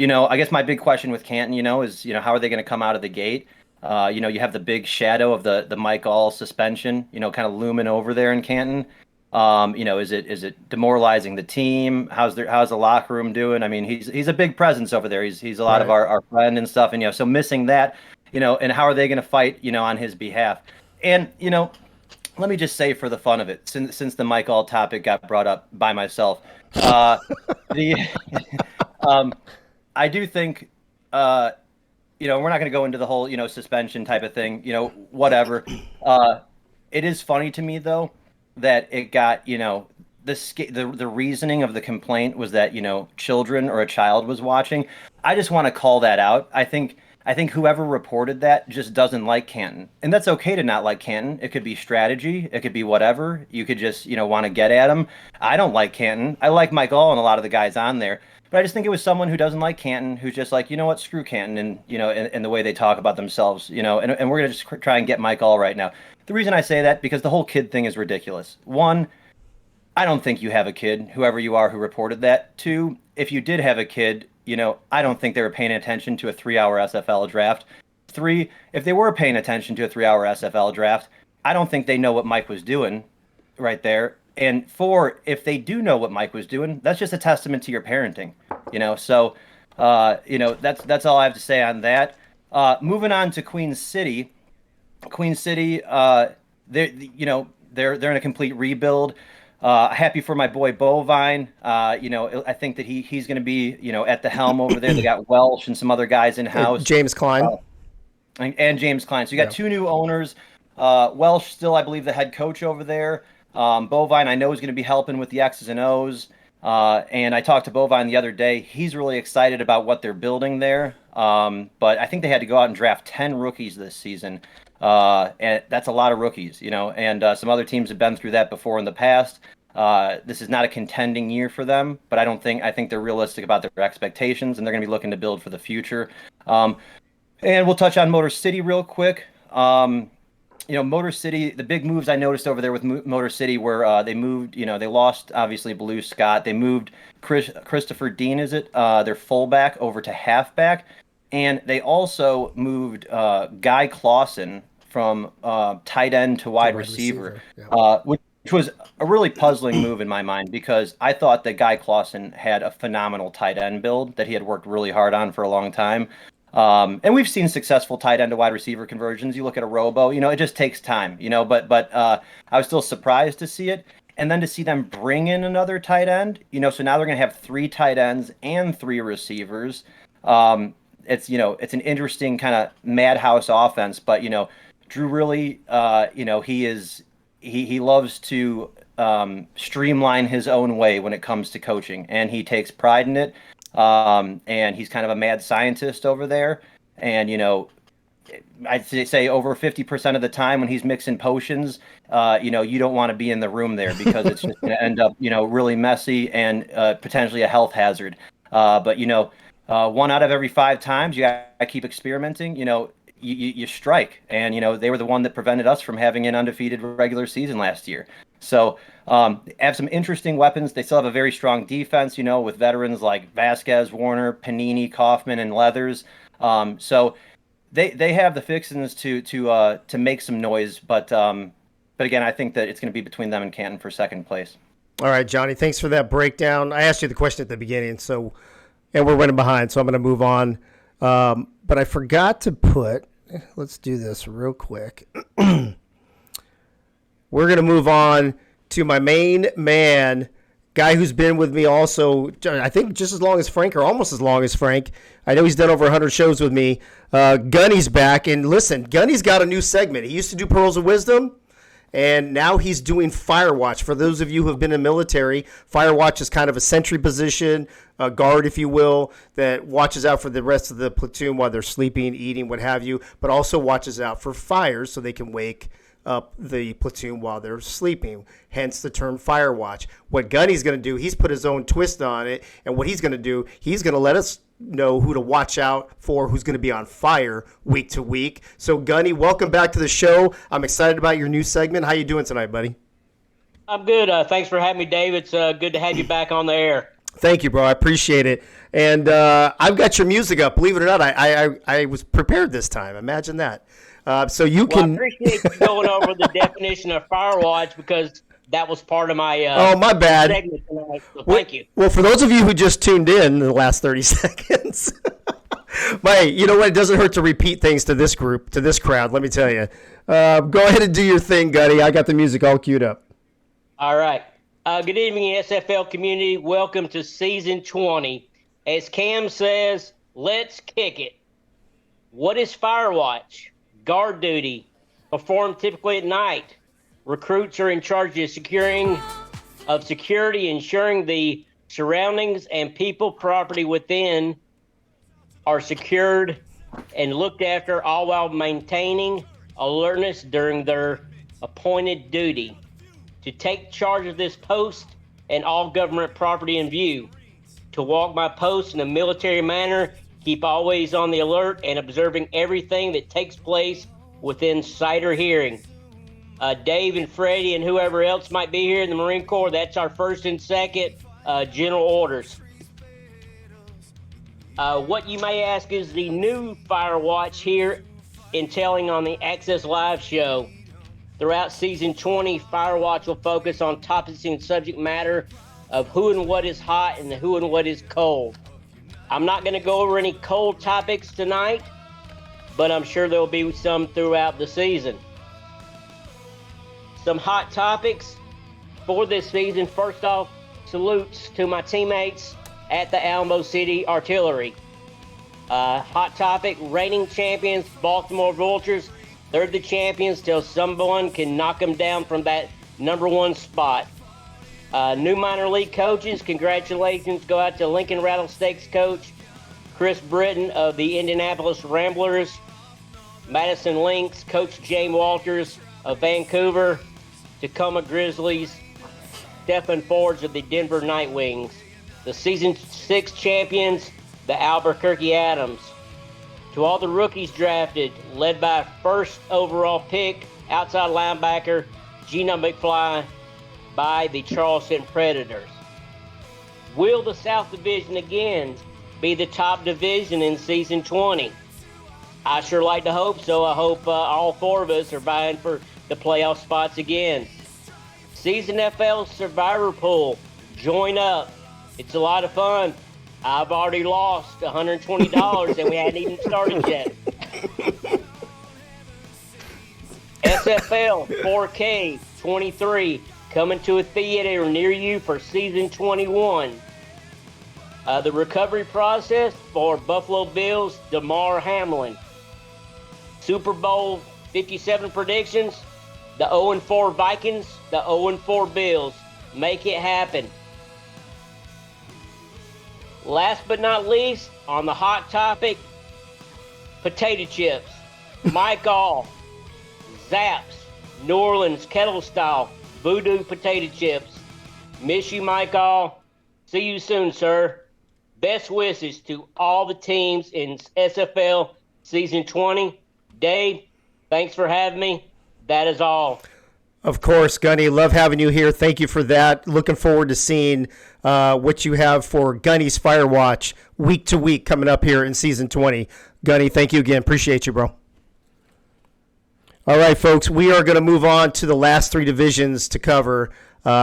guess my big question with Canton, is how are they going to come out of the gate? You have the big shadow of the Mike All suspension, kind of looming over there in Canton. Is it demoralizing the team? How's the locker room doing? I mean, he's a big presence over there. He's a lot of our friend and stuff, and so missing that, and how are they going to fight, on his behalf? And let me just say, for the fun of it, since the Mike All topic got brought up by myself, I do think, we're not going to go into the whole, suspension type of thing, whatever. It is funny to me, though, that it got, the reasoning of the complaint was that, children or a child was watching. I just want to call that out. I think whoever reported that just doesn't like Canton. And that's okay to not like Canton. It could be strategy. It could be whatever. You could just, want to get at him. I don't like Canton. I like Mike All and a lot of the guys on there. But I just think it was someone who doesn't like Canton, who's just like, what, screw Canton, and and the way they talk about themselves, and we're gonna just try and get Mike All right now. The reason I say that, because the whole kid thing is ridiculous. One, I don't think you have a kid, whoever you are who reported that. Two, if you did have a kid, I don't think they were paying attention to a 3-hour SFL draft. Three, if they were paying attention to a 3-hour SFL draft, I don't think they know what Mike was doing right there. And 4, if they do know what Mike was doing, that's just a testament to your parenting, So, that's all I have to say on that. Moving on to Queen City. Queen City, they're in a complete rebuild. Happy for my boy Bovine. I think that he's going to be, at the helm over there. They got Welsh and some other guys in house. James Klein. And James Klein. So you got 2 new owners. Welsh still, I believe, the head coach over there. Bovine, I know, is going to be helping with the X's and O's. And I talked to Bovine the other day. He's really excited about what they're building there. But I think they had to go out and draft 10 rookies this season. And that's a lot of rookies, and some other teams have been through that before in the past. This is not a contending year for them, but I think they're realistic about their expectations, and they're going to be looking to build for the future. And we'll touch on Motor City real quick. Motor City, the big moves I noticed over there with Motor City were they moved, they lost, obviously, Blue Scott. They moved Christopher Dean, their fullback, over to halfback. And they also moved Guy Clausen from tight end to wide receiver. Which was a really puzzling move in my mind, because I thought that Guy Clausen had a phenomenal tight end build that he had worked really hard on for a long time. And we've seen successful tight end to wide receiver conversions. You look at a Robo, it just takes time, but I was still surprised to see it. And then to see them bring in another tight end, so now they're going to have 3 tight ends and 3 receivers. It's an interesting kind of madhouse offense, but Drew really he loves to streamline his own way when it comes to coaching, and he takes pride in it. And he's kind of a mad scientist over there, and I'd say over 50% of the time when he's mixing potions, you don't want to be in the room there, because it's just going to end up really messy and potentially a health hazard. But 1 out of every 5 times you got to keep experimenting. You strike, and they were the one that prevented us from having an undefeated regular season last year. So have some interesting weapons. They still have a very strong defense, with veterans like Vasquez, Warner, Panini, Kaufman, and Leathers. So they have the fixings to make some noise, but But again, I think that it's going to be between them and Canton for second place. All right, Johnny, thanks for that breakdown. I asked you the question at the beginning, and we're running behind, so I'm going to move on. But I forgot to let's do this real quick. We're going to move on to my main man, guy who's been with me also, I think just as long as Frank, or almost as long as Frank. I know he's done over 100 shows with me. Gunny's back. And listen, Gunny's got a new segment. He used to do Pearls of Wisdom, and now he's doing Firewatch. For those of you who have been in the military, Firewatch is kind of a sentry position, a guard, if you will, that watches out for the rest of the platoon while they're sleeping, eating, what have you, but also watches out for fires so they can wake up the platoon while they're sleeping, hence the term Firewatch. What Gunny's going to do, he's put his own twist on it, and what he's going to do, he's going to let us know who to watch out for, who's going to be on fire week to week. So Gunny, welcome back to the show. I'm excited about your new segment. How you doing tonight, buddy? I'm good. Thanks for having me, Dave. It's good to have you back on the air. Thank you, bro. I appreciate it. And I've got your music up. Believe it or not, I was prepared this time. Imagine that. So you can. I appreciate you going over the definition of Firewatch because that was part of my my bad. segment tonight. So thank you. Well, for those of you who just tuned in the last 30 seconds, you know what? It doesn't hurt to repeat things to this group, to this crowd. Let me tell you. Go ahead and do your thing, Gunny. I got the music all queued up. All right. Good evening, SFL community. Welcome to season 20. As Cam says, let's kick it. What is Firewatch? Guard duty, performed typically at night. Recruits are in charge of security, ensuring the surroundings and people, property within are secured and looked after, all while maintaining alertness during their appointed duty. To take charge of this post and all government property in view. To walk my post in a military manner, keep always on the alert and observing everything that takes place within sight or hearing. Dave and Freddie and whoever else might be here in the Marine Corps, that's our first and second general orders. What you may ask is the new Firewatch here in telling on the Access Live show. Throughout season 20, Firewatch will focus on topics and subject matter of who and what is hot and who and what is cold. I'm not going to go over any cold topics tonight, but I'm sure there will be some throughout the season. Some hot topics for this season. First off, salutes to my teammates at the Alamo City Artillery. Hot topic, reigning champions, Baltimore Vultures. They're the champions till someone can knock them down from that number one spot. New minor league coaches, congratulations go out to Lincoln Rattlesnakes coach Chris Britton of the Indianapolis Ramblers, Madison Lynx coach James Walters of Vancouver, Tacoma Grizzlies, Stephen Forge of the Denver Nightwings, the season 6 champions, the Albuquerque Adams. To all the rookies drafted, led by first overall pick, outside linebacker Gino McFly by the Charleston Predators. Will the South Division again be the top division in season 20? I sure like to hope so. I hope all four of us are vying for the playoff spots again. Season FL Survivor Pool, join up. It's a lot of fun. I've already lost $120 and we hadn't even started yet. SFL 4K 23 coming to a theater near you for season 21. The recovery process for Buffalo Bills, DeMar Hamlin. Super Bowl 57 predictions, the 0-4 Vikings, the 0-4 Bills. Make it happen. Last but not least, on the hot topic, potato chips. Mike All, Zapp's, New Orleans Kettle Style, Voodoo potato chips. Miss you, Mike All. See you soon, sir. Best wishes to all the teams in SFL Season 20. Dave, thanks for having me. That is all. Of course, Gunny. Love having you here. Thank you for that. Looking forward to seeing what you have for Gunny's Firewatch week to week coming up here in Season 20. Gunny, thank you again. Appreciate you, bro. All right, folks, we are going to move on to the last three divisions to cover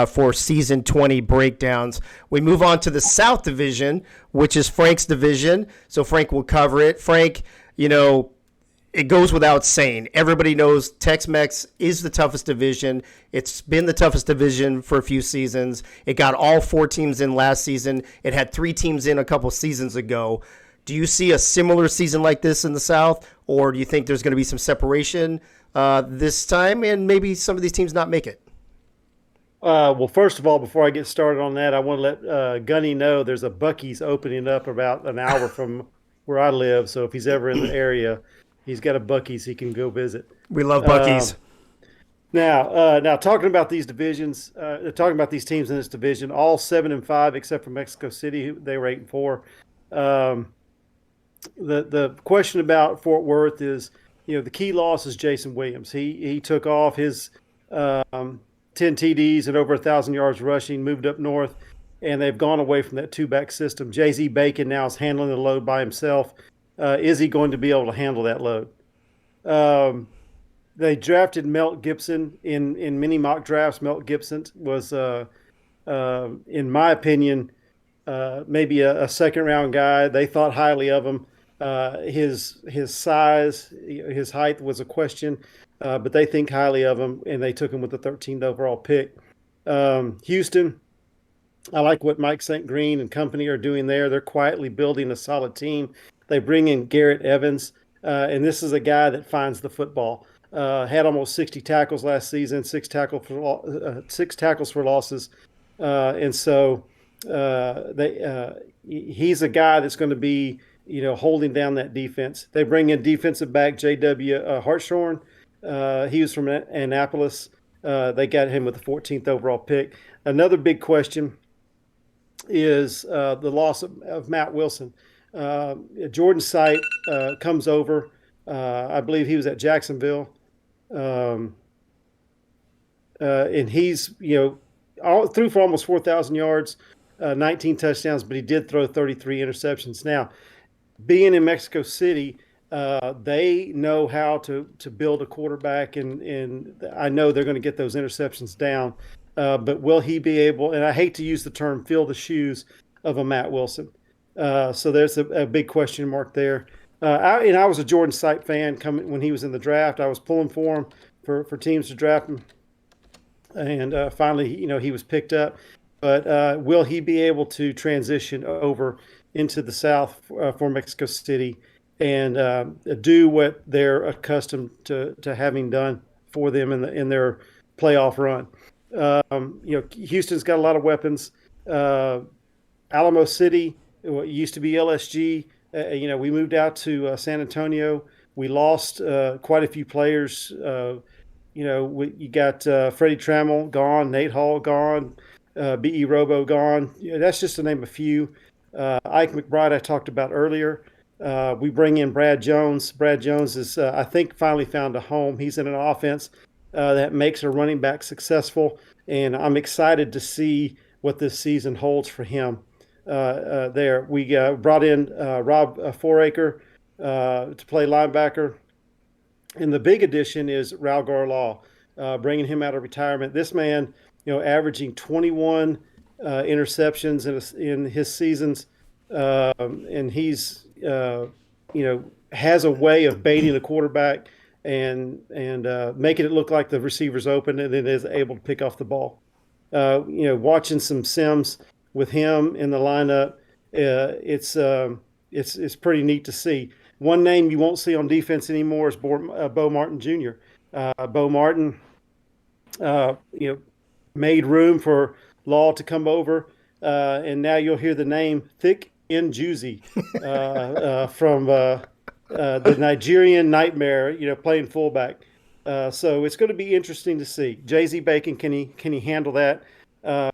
for season 20 breakdowns. We move on to the South Division, which is Frank's division. So Frank will cover it. Frank, it goes without saying. Everybody knows Tex-Mex is the toughest division. It's been the toughest division for a few seasons. It got all 4 teams in last season. It had 3 teams in a couple seasons ago. Do you see a similar season like this in the South, or do you think there's going to be some separation this time and maybe some of these teams not make it? Well, first of all, before I get started on that, I want to let Gunny know there's a Buc-ee's opening up about an hour from where I live. So if he's ever in the area, he's got a Buc-ee's he can go visit. We love Buc-ee's. Now talking about these divisions, talking about these teams in this division, all 7 and 5 except for Mexico City, they were 8 and 4. The question about Fort Worth is, the key loss is Jason Williams. He took off his 10 TDs and over 1,000 yards rushing, moved up north, and they've gone away from that 2-back system. J.Z. Bacon now is handling the load by himself. Is he going to be able to handle that load? They drafted Melt Gibson in many mock drafts. Melt Gibson was, in my opinion, maybe a second-round guy. They thought highly of him. His size, his height was a question. But they think highly of him, and they took him with the 13th overall pick. Houston, I like what Mike St. Green and company are doing there. They're quietly building a solid team. They bring in Garrett Evans, and this is a guy that finds the football. Had almost 60 tackles last season, 6 tackles for losses, and so he's a guy that's going to be holding down that defense. They bring in defensive back J.W. Hartshorn. He was from Annapolis. They got him with the 14th overall pick. Another big question is the loss of Matt Wilson. Jordan Sight comes over. I believe he was at Jacksonville. And he's, threw for almost 4,000 yards, 19 touchdowns, but he did throw 33 interceptions. Now, being in Mexico City, they know how to build a quarterback, and I know they're going to get those interceptions down. But will he be able, and I hate to use the term fill the shoes of a Matt Wilson. So there's a big question mark there. I was a Jordan Sight fan when he was in the draft. I was pulling for him for teams to draft him. And finally, he was picked up. But will he be able to transition over into the South for Mexico City and do what they're accustomed to having done for them in their playoff run? Houston's got a lot of weapons. Alamo City, it used to be LSG. We moved out to San Antonio. We lost quite a few players. You got Freddie Trammell gone, Nate Hall gone, B.E. Robo gone. That's just to name a few. Ike McBride I talked about earlier. We bring in Brad Jones. Brad Jones is, I think, finally found a home. He's in an offense that makes a running back successful, and I'm excited to see what this season holds for him there. We brought in Rob Foraker to play linebacker, and the big addition is Raul Garlaw, bringing him out of retirement. This man, averaging 21 interceptions in his seasons, and he's has a way of baiting the quarterback and making it look like the receiver's open, and then is able to pick off the ball. Watching some Sims with him in the lineup, it's pretty neat to see. One name you won't see on defense anymore is Bo Martin Jr. Bo Martin, made room for Law to come over, and now you'll hear the name Thick Njuzi from the Nigerian Nightmare, playing fullback. So it's going to be interesting to see. J.Z. Bacon, can he handle that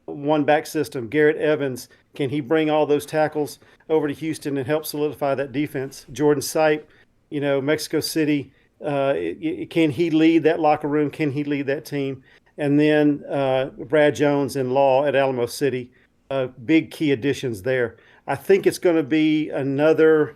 one back system? Garrett Evans, can he bring all those tackles over to Houston and help solidify that defense? Jordan Sight, Mexico City, can he lead that locker room? Can he lead that team? And then Brad Jones and Law at Alamo City, big key additions there. I think it's going to be another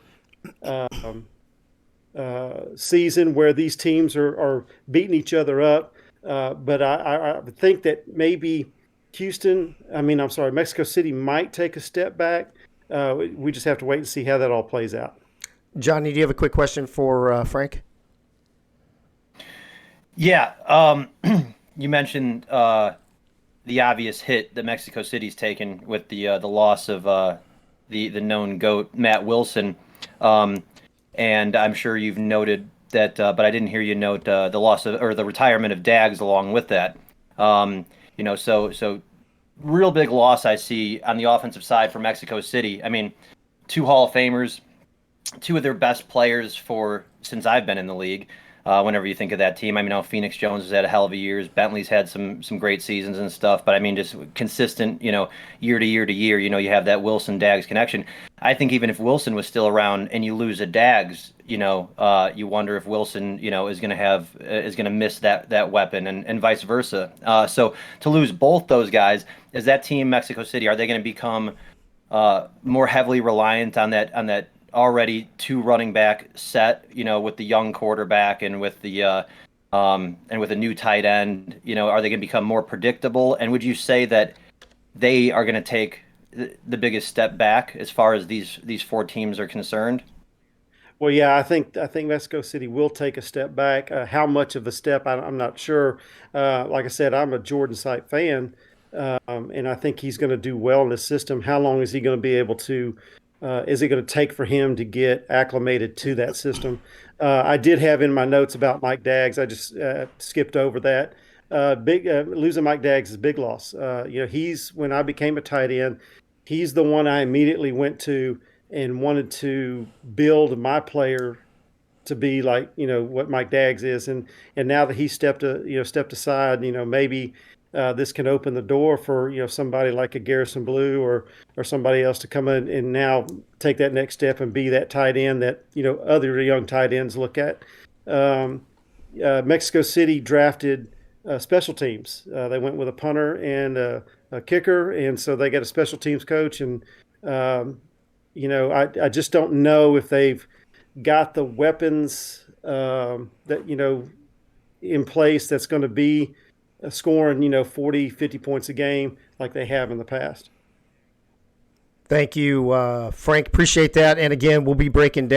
season where these teams are beating each other up. But I would think that maybe Mexico City might take a step back. We just have to wait and see how that all plays out. Johnny, do you have a quick question for Frank? Yeah. You mentioned the obvious hit that Mexico City's taken with the loss of the known GOAT, Matt Wilson. And I'm sure you've noted that, but I didn't hear you note the loss of, or the retirement of Dags along with that. So real big loss I see on the offensive side for Mexico City. I mean, 2 Hall of Famers, 2 of their best players since I've been in the league. Whenever you think of that team, I mean, Phoenix Jones has had a hell of a years. Bentley's had some great seasons and stuff, but I mean, just consistent, year to year to year, you have that Wilson-Dags connection. I think even if Wilson was still around and you lose a Dags, you wonder if Wilson, is going to miss that weapon and vice versa. So to lose both those guys, is that team Mexico City, are they going to become more heavily reliant on that already 2 running back set, with the young quarterback and with the and with a new tight end, are they going to become more predictable? And would you say that they are going to take the biggest step back as far as these 4 teams are concerned? Well, yeah, I think Mexico City will take a step back. How much of a step, I'm not sure. Like I said, I'm a Jordan Sight fan, and I think he's going to do well in this system. How long is he going to be able to? Is it going to take for him to get acclimated to that system? I did have in my notes about Mike Dags. I just skipped over that. Losing Mike Dags is a big loss. When I became a tight end, he's the one I immediately went to and wanted to build my player to be like, what Mike Dags is. And now that he stepped aside, maybe this can open the door for somebody like a Garrison Blue or somebody else to come in and now take that next step and be that tight end that other young tight ends look at. Mexico City drafted special teams. They went with a punter and a kicker, and so they got a special teams coach. And I just don't know if they've got the weapons that in place that's going to be scoring 40, 50 points a game like they have in the past. Thank you, Frank. Appreciate that. And again, we'll be picking,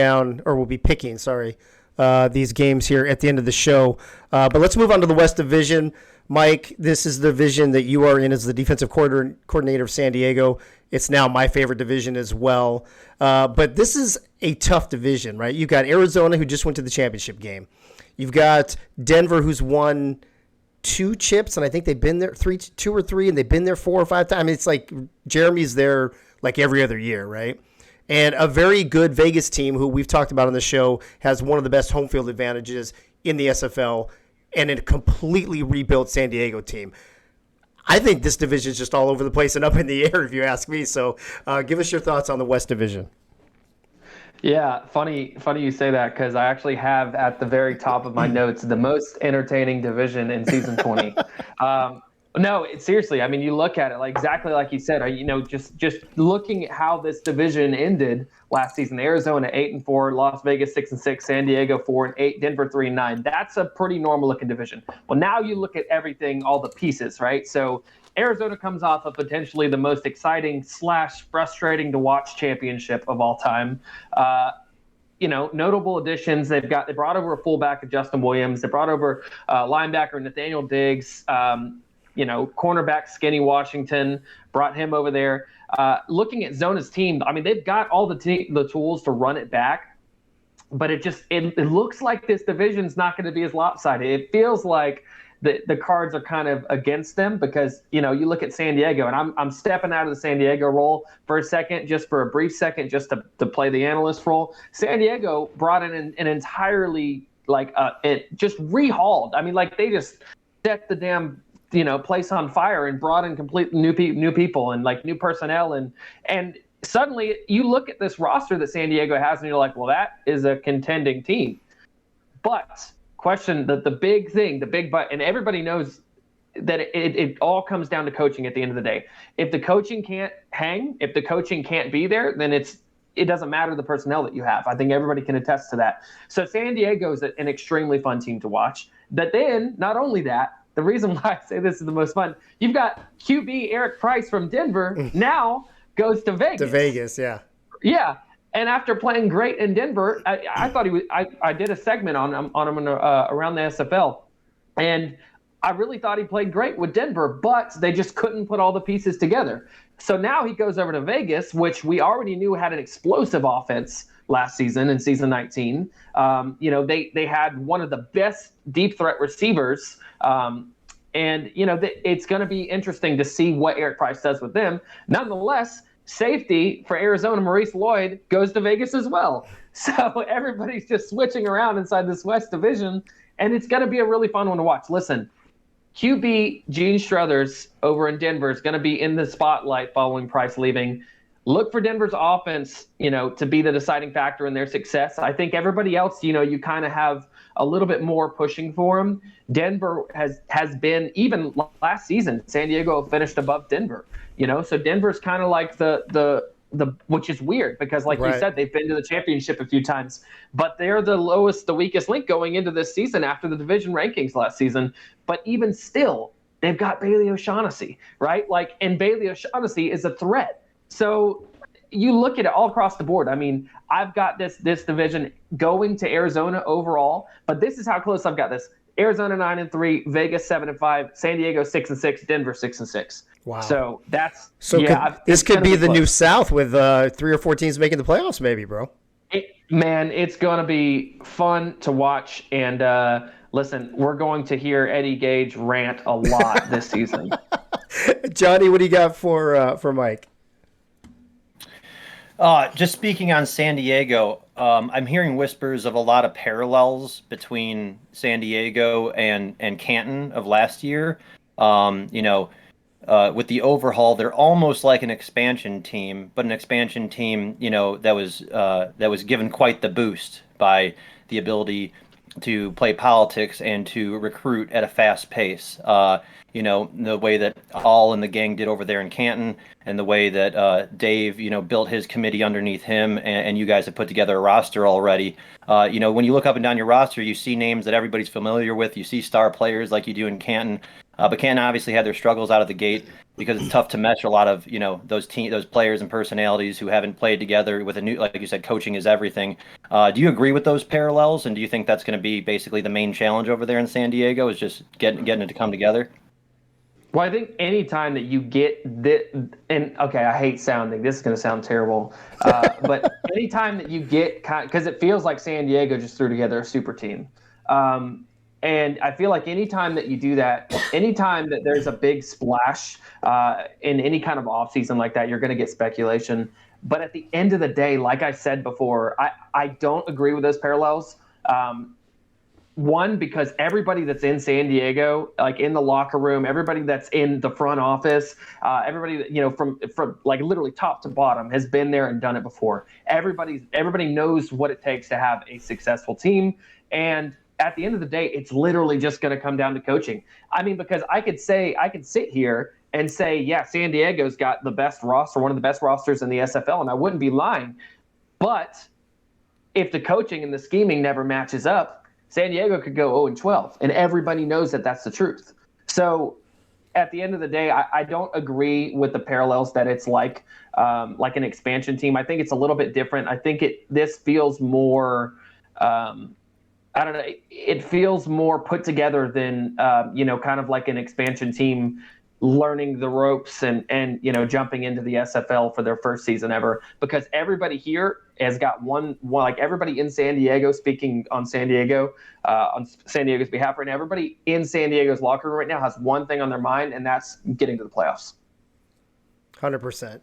these games here at the end of the show. But let's move on to the West Division. Mike, this is the division that you are in as the defensive coordinator of San Diego. It's now my favorite division as well. But this is a tough division, right? You've got Arizona, who just went to the championship game. You've got Denver, who's won 2 chips, and I think they've been there 2 or 3, and they've been there 4 or 5 times. I mean, it's like Jeremy's there like every other year, right? And a very good Vegas team, who we've talked about on the show, has one of the best home field advantages in the SFL, and a completely rebuilt San Diego team. I think this division is just all over the place and up in the air, if you ask me. So give us your thoughts on the West Division. Yeah, funny you say that, because I actually have at the very top of my notes the most entertaining division in season 20. No, seriously. I mean, you look at it exactly like you said. Just looking at how this division ended last season: Arizona 8-4, Las Vegas 6-6, San Diego 4-8, Denver 3-9. That's a pretty normal looking division. Well, now you look at everything, all the pieces, right? So Arizona comes off of potentially the most exciting / frustrating to watch championship of all time. Notable additions. They brought over a fullback of Justin Williams. They brought over linebacker Nathaniel Diggs. Cornerback Skinny Washington, brought him over there. Looking at Zona's team, I mean, they've got all the tools to run it back, but it looks like this division's not going to be as lopsided. It feels like the cards are kind of against them, because you look at San Diego, and I'm stepping out of the San Diego role for a second, just for a brief second, just to play the analyst role. San Diego brought in an entirely it just rehauled. I mean, they just set the damn place on fire and brought in complete new people and new personnel, and suddenly you look at this roster that San Diego has and you're like, well, that is a contending team. But the big thing, the big but, and everybody knows that it all comes down to coaching at the end of the day. If the coaching can't hang, if the coaching can't be there, then it doesn't matter the personnel that you have. I think everybody can attest to that. So San Diego is an extremely fun team to watch. But then, not only that, the reason why I say this is the most fun, you've got QB Eric Price from Denver now goes to Vegas. To Vegas, yeah. Yeah. And after playing great in Denver, I thought he was. I did a segment on him around the SFL, and I really thought he played great with Denver, but they just couldn't put all the pieces together. So now he goes over to Vegas, which we already knew had an explosive offense last season in season 19. They had one of the best deep threat receivers. It's going to be interesting to see what Eric Price does with them. Nonetheless, safety for Arizona, Maurice Lloyd, goes to Vegas as well. So everybody's just switching around inside this West Division, and it's going to be a really fun one to watch. Listen, QB Gene Struthers over in Denver is going to be in the spotlight following Price leaving. Look for Denver's offense, to be the deciding factor in their success. I think everybody else, you kind of have a little bit more pushing for them. Denver has been, even last season, San Diego finished above Denver, so Denver's kind of like the which is weird because like you said, they've been to the championship a few times, but they're the weakest link going into this season after the division rankings last season. But even still, they've got Bailey O'Shaughnessy, right? And Bailey O'Shaughnessy is a threat. So you look at it all across the board. I mean, I've got this division going to Arizona overall, but this is how close I've got this. Arizona 9-3, Vegas 7-5, San Diego 6-6, Denver 6-6. Wow. So this could be the new South with 3 or 4 teams making the playoffs, maybe, bro. It's going to be fun to watch. And listen, we're going to hear Eddie Gage rant a lot this season. Johnny, what do you got for Mike? Just speaking on San Diego, I'm hearing whispers of a lot of parallels between San Diego and Canton of last year. With the overhaul, they're almost like an expansion team, but an expansion team, that was given quite the boost by the ability to play politics and to recruit at a fast pace. The way that All and the gang did over there in Canton, and the way that Dave, built his committee underneath him, and you guys have put together a roster already. When you look up and down your roster, you see names that everybody's familiar with. You see star players like you do in Canton. But Canton obviously had their struggles out of the gate because it's tough to mesh a lot of, those players and personalities who haven't played together with a new, like you said, coaching is everything. Do you agree with those parallels? And do you think that's going to be basically the main challenge over there in San Diego, is just getting it to come together? Well, I think any time that you get I hate sounding, this is going to sound terrible, but anytime that you get, because it feels like San Diego just threw together a super team. And I feel like anytime that you do that, anytime that there's a big splash in any kind of offseason like that, you're going to get speculation. But at the end of the day, like I said before, I don't agree with those parallels. One, because everybody that's in San Diego, like in the locker room, everybody that's in the front office, everybody that, from like literally top to bottom has been there and done it before. Everybody knows what it takes to have a successful team. And at the end of the day, it's literally just going to come down to coaching. I mean, because I could sit here and say, yeah, San Diego's got the best roster, one of the best rosters in the SFL, and I wouldn't be lying. But if the coaching and the scheming never matches up, San Diego could go 0-12, and everybody knows that that's the truth. So at the end of the day, I don't agree with the parallels that it's like an expansion team. I think it's a little bit different. I think this feels more I don't know. It feels more put together than, kind of like an expansion team learning the ropes and jumping into the SFL for their first season ever, because everybody here has got one, like everybody in San Diego, speaking on San Diego's behalf right now, everybody in San Diego's locker room right now has one thing on their mind, and that's getting to the playoffs. 100%.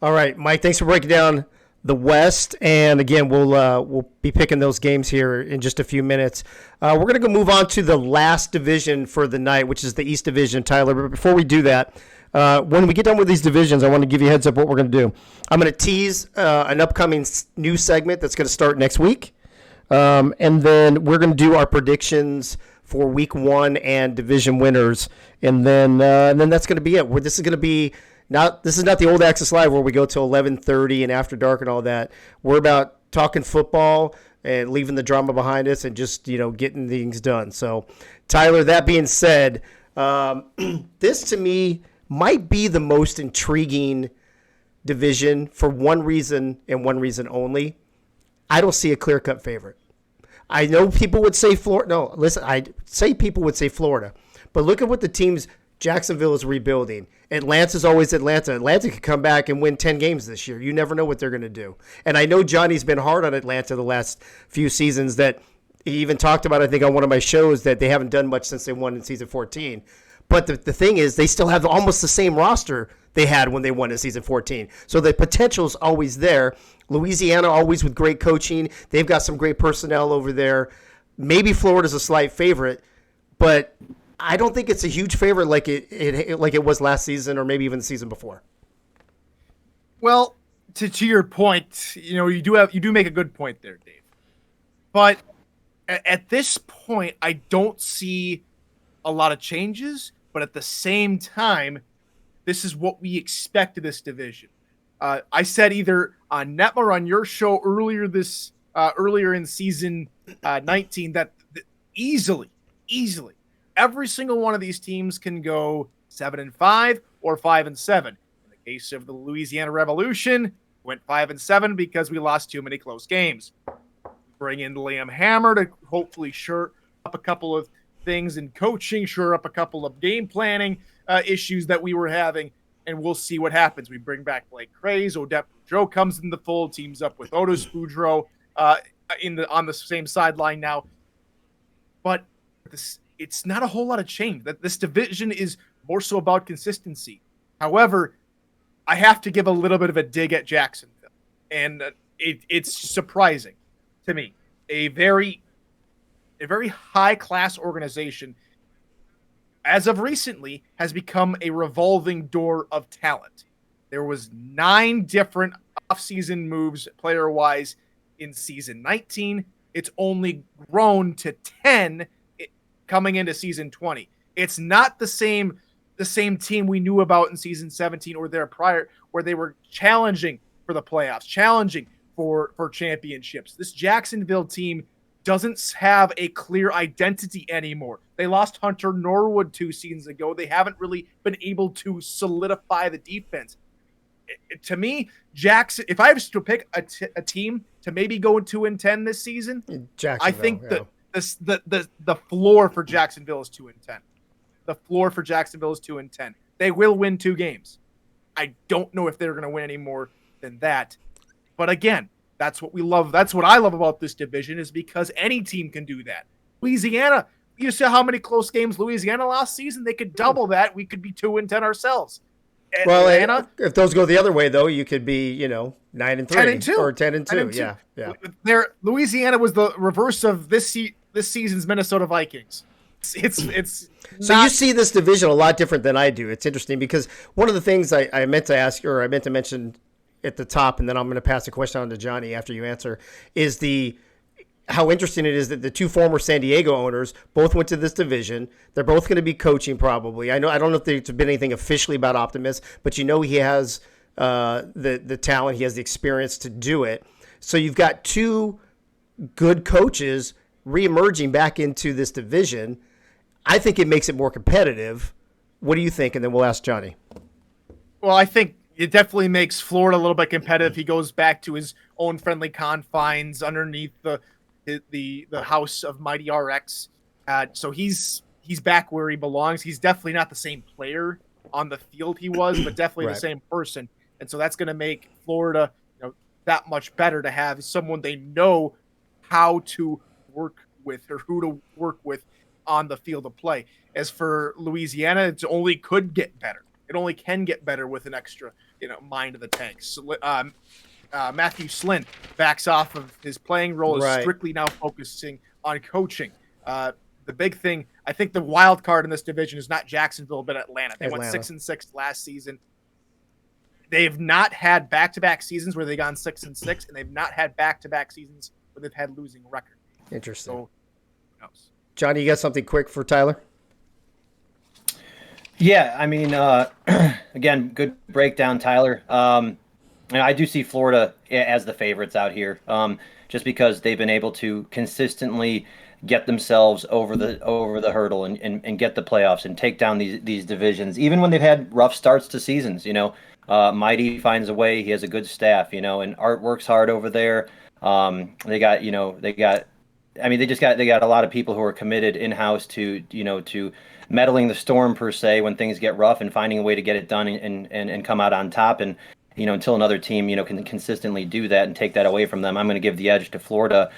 All right, Mike, thanks for breaking down the West, and again, we'll be picking those games here in just a few minutes. We're going to go move on to the last division for the night, which is the East Division, Tyler. But before we do that, when we get done with these divisions, I want to give you a heads up what we're going to do. I'm going to tease an upcoming new segment that's going to start next week, and then we're going to do our predictions for Week 1 and division winners, and then that's going to be it. This is going to be This is not the old Access Live where we go till 11:30 and after dark and all that. We're about talking football and leaving the drama behind us and just, getting things done. So, Tyler, that being said, this to me might be the most intriguing division for one reason and one reason only. I don't see a clear-cut favorite. I know people would say Florida. No, listen, I say people would say Florida. But look at what the teams Jacksonville is rebuilding. Atlanta's always Atlanta. Atlanta could come back and win 10 games this year. You never know what they're going to do. And I know Johnny's been hard on Atlanta the last few seasons, that he even talked about, I think, on one of my shows, that they haven't done much since they won in season 14. But the thing is, they still have almost the same roster they had when they won in season 14. So the potential is always there. Louisiana, always with great coaching. They've got some great personnel over there. Maybe Florida's a slight favorite, but I don't think it's a huge favorite like it was last season or maybe even the season before. Well, to your point, you do make a good point there, Dave. But at this point, I don't see a lot of changes. But at the same time, this is what we expect of this division. I said either on Netma or on your show earlier in season 19 that easily, every single one of these teams can go 7-5 or 5-7. In the case of the Louisiana Revolution, went 5-7 because we lost too many close games. Bring in Liam Hammer to hopefully shore up a couple of things in coaching, shore up a couple of game planning issues that we were having, and we'll see what happens. We bring back Blake Craze, Odette Boudreaux comes in the fold, teams up with Otis Boudreaux on the same sideline now. But it's not a whole lot of change. That this division is more so about consistency. However, I have to give a little bit of a dig at Jacksonville, and it's surprising to me. A very high-class organization, as of recently, has become a revolving door of talent. There was 9 different offseason moves player-wise in season 19. It's only grown to 10 coming into season 20. It's not the same team we knew about in season 17 or there prior, where they were challenging for the playoffs, challenging for championships. This Jacksonville team doesn't have a clear identity anymore. They lost Hunter Norwood 2 seasons ago. They haven't really been able to solidify the defense. To me, Jackson, if I was to pick a team to maybe go 2-10 this season, I think the floor for Jacksonville is 2-10. The floor for Jacksonville is 2-10. They will win 2 games. I don't know if they're going to win any more than that. But again, that's what we love. That's what I love about this division, is because any team can do that. Louisiana, you saw how many close games Louisiana last season? They could double that. We could be 2-10 ourselves. Well, if those go the other way, though, you could be, 9-3 10-2 or 10-2. Yeah. Louisiana was the reverse of this season's Minnesota Vikings. It's so you see this division a lot different than I do. It's interesting because one of the things I meant to ask, or I meant to mention at the top, and then I'm going to pass the question on to Johnny after you answer, is how interesting it is that the 2 former San Diego owners both went to this division. They're both going to be coaching probably. I don't know if there's been anything officially about Optimus, but he has the talent, he has the experience to do it. So you've got 2 good coaches reemerging back into this division. I think it makes it more competitive. What do you think? And then we'll ask Johnny. Well, I think it definitely makes Florida a little bit competitive. He goes back to his own friendly confines underneath the house of Mighty RX. So he's back where he belongs. He's definitely not the same player on the field he was, but definitely the same person. And so that's going to make Florida that much better to have someone they know how to work with or who to work with on the field of play. As for Louisiana, it only could get better. It only can get better with an extra, mind of the tanks. Matthew Slynn backs off of his playing role, is strictly now focusing on coaching. The big thing, I think the wild card in this division is not Jacksonville, but Atlanta. They went 6-6 last season. They've not had back-to-back seasons where they've gone 6-6, and they've not had back-to-back seasons where they've had losing record. Interesting. So, who knows? Johnny, you got something quick for Tyler? Yeah, I mean, again, good breakdown, Tyler. And I do see Florida as the favorites out here, just because they've been able to consistently get themselves over the hurdle and get the playoffs and take down these divisions, even when they've had rough starts to seasons. Mighty finds a way. He has a good staff. And Art works hard over there. They got a lot of people who are committed in house to meddling the storm per se when things get rough and finding a way to get it done and come out on top. And until another team, can consistently do that and take that away from them, I'm going to give the edge to Florida.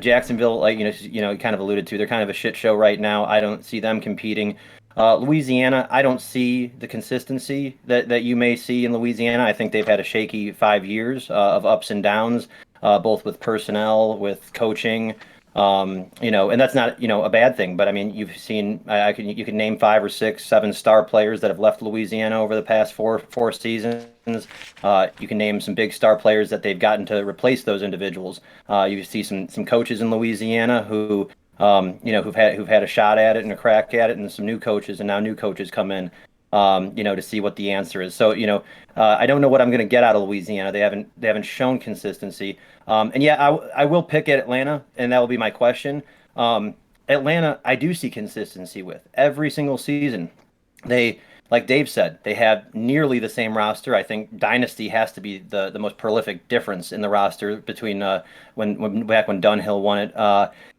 Jacksonville, kind of alluded to, they're kind of a shit show right now. I don't see them competing. Louisiana, I don't see the consistency that you may see in Louisiana. I think they've had a shaky 5 years of ups and downs, both with personnel, with coaching. And that's not, a bad thing, but I mean, you've seen, you can name 5 or 6, 7 star players that have left Louisiana over the past four seasons. You can name some big star players that they've gotten to replace those individuals. You see some coaches in Louisiana who, who've had a shot at it and a crack at it, and some new coaches, and now new coaches come in, to see what the answer is. So, I don't know what I'm going to get out of Louisiana. They haven't shown consistency. And yeah, I will pick at Atlanta, and that will be my question. Atlanta, I do see consistency with every single season. They, like Dave said, they have nearly the same roster. I think Dynasty has to be the most prolific difference in the roster between when Dunhill won it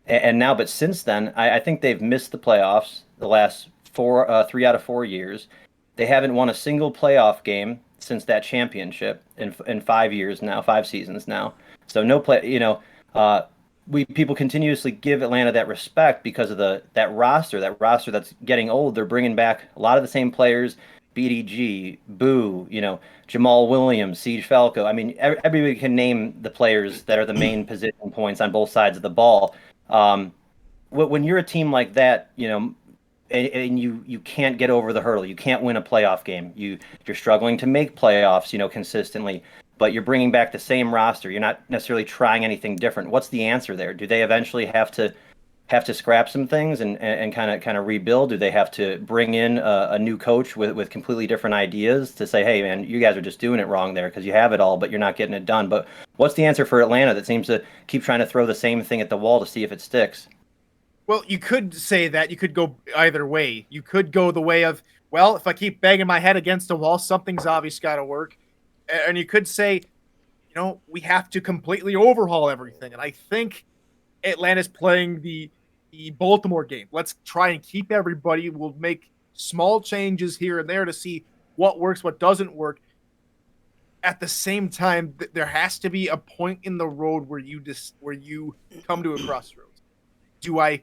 and now. But since then, I think they've missed the playoffs the last 3 out of 4 years. They haven't won a single playoff game since that championship in 5 years now, 5 seasons now. So no play, people continuously give Atlanta that respect because of that roster that's getting old. They're bringing back a lot of the same players, BDG, Boo, Jamal Williams, Siege Falco. I mean, everybody can name the players that are the main position points on both sides of the ball. When you're a team like that, and you can't get over the hurdle, you can't win a playoff game. You're struggling to make playoffs, consistently. But you're bringing back the same roster. You're not necessarily trying anything different. What's the answer there? Do they eventually have to scrap some things and kind of rebuild? Do they have to bring in a new coach with completely different ideas to say, hey, man, you guys are just doing it wrong there because you have it all, but you're not getting it done? But what's the answer for Atlanta that seems to keep trying to throw the same thing at the wall to see if it sticks? Well, you could say that. You could go either way. You could go the way of, well, if I keep banging my head against a wall, something's obviously got to work. And you could say, we have to completely overhaul everything. And I think Atlanta's playing the Baltimore game. Let's try and keep everybody. We'll make small changes here and there to see what works, what doesn't work. At the same time, there has to be a point in the road where you come to a crossroads. Do I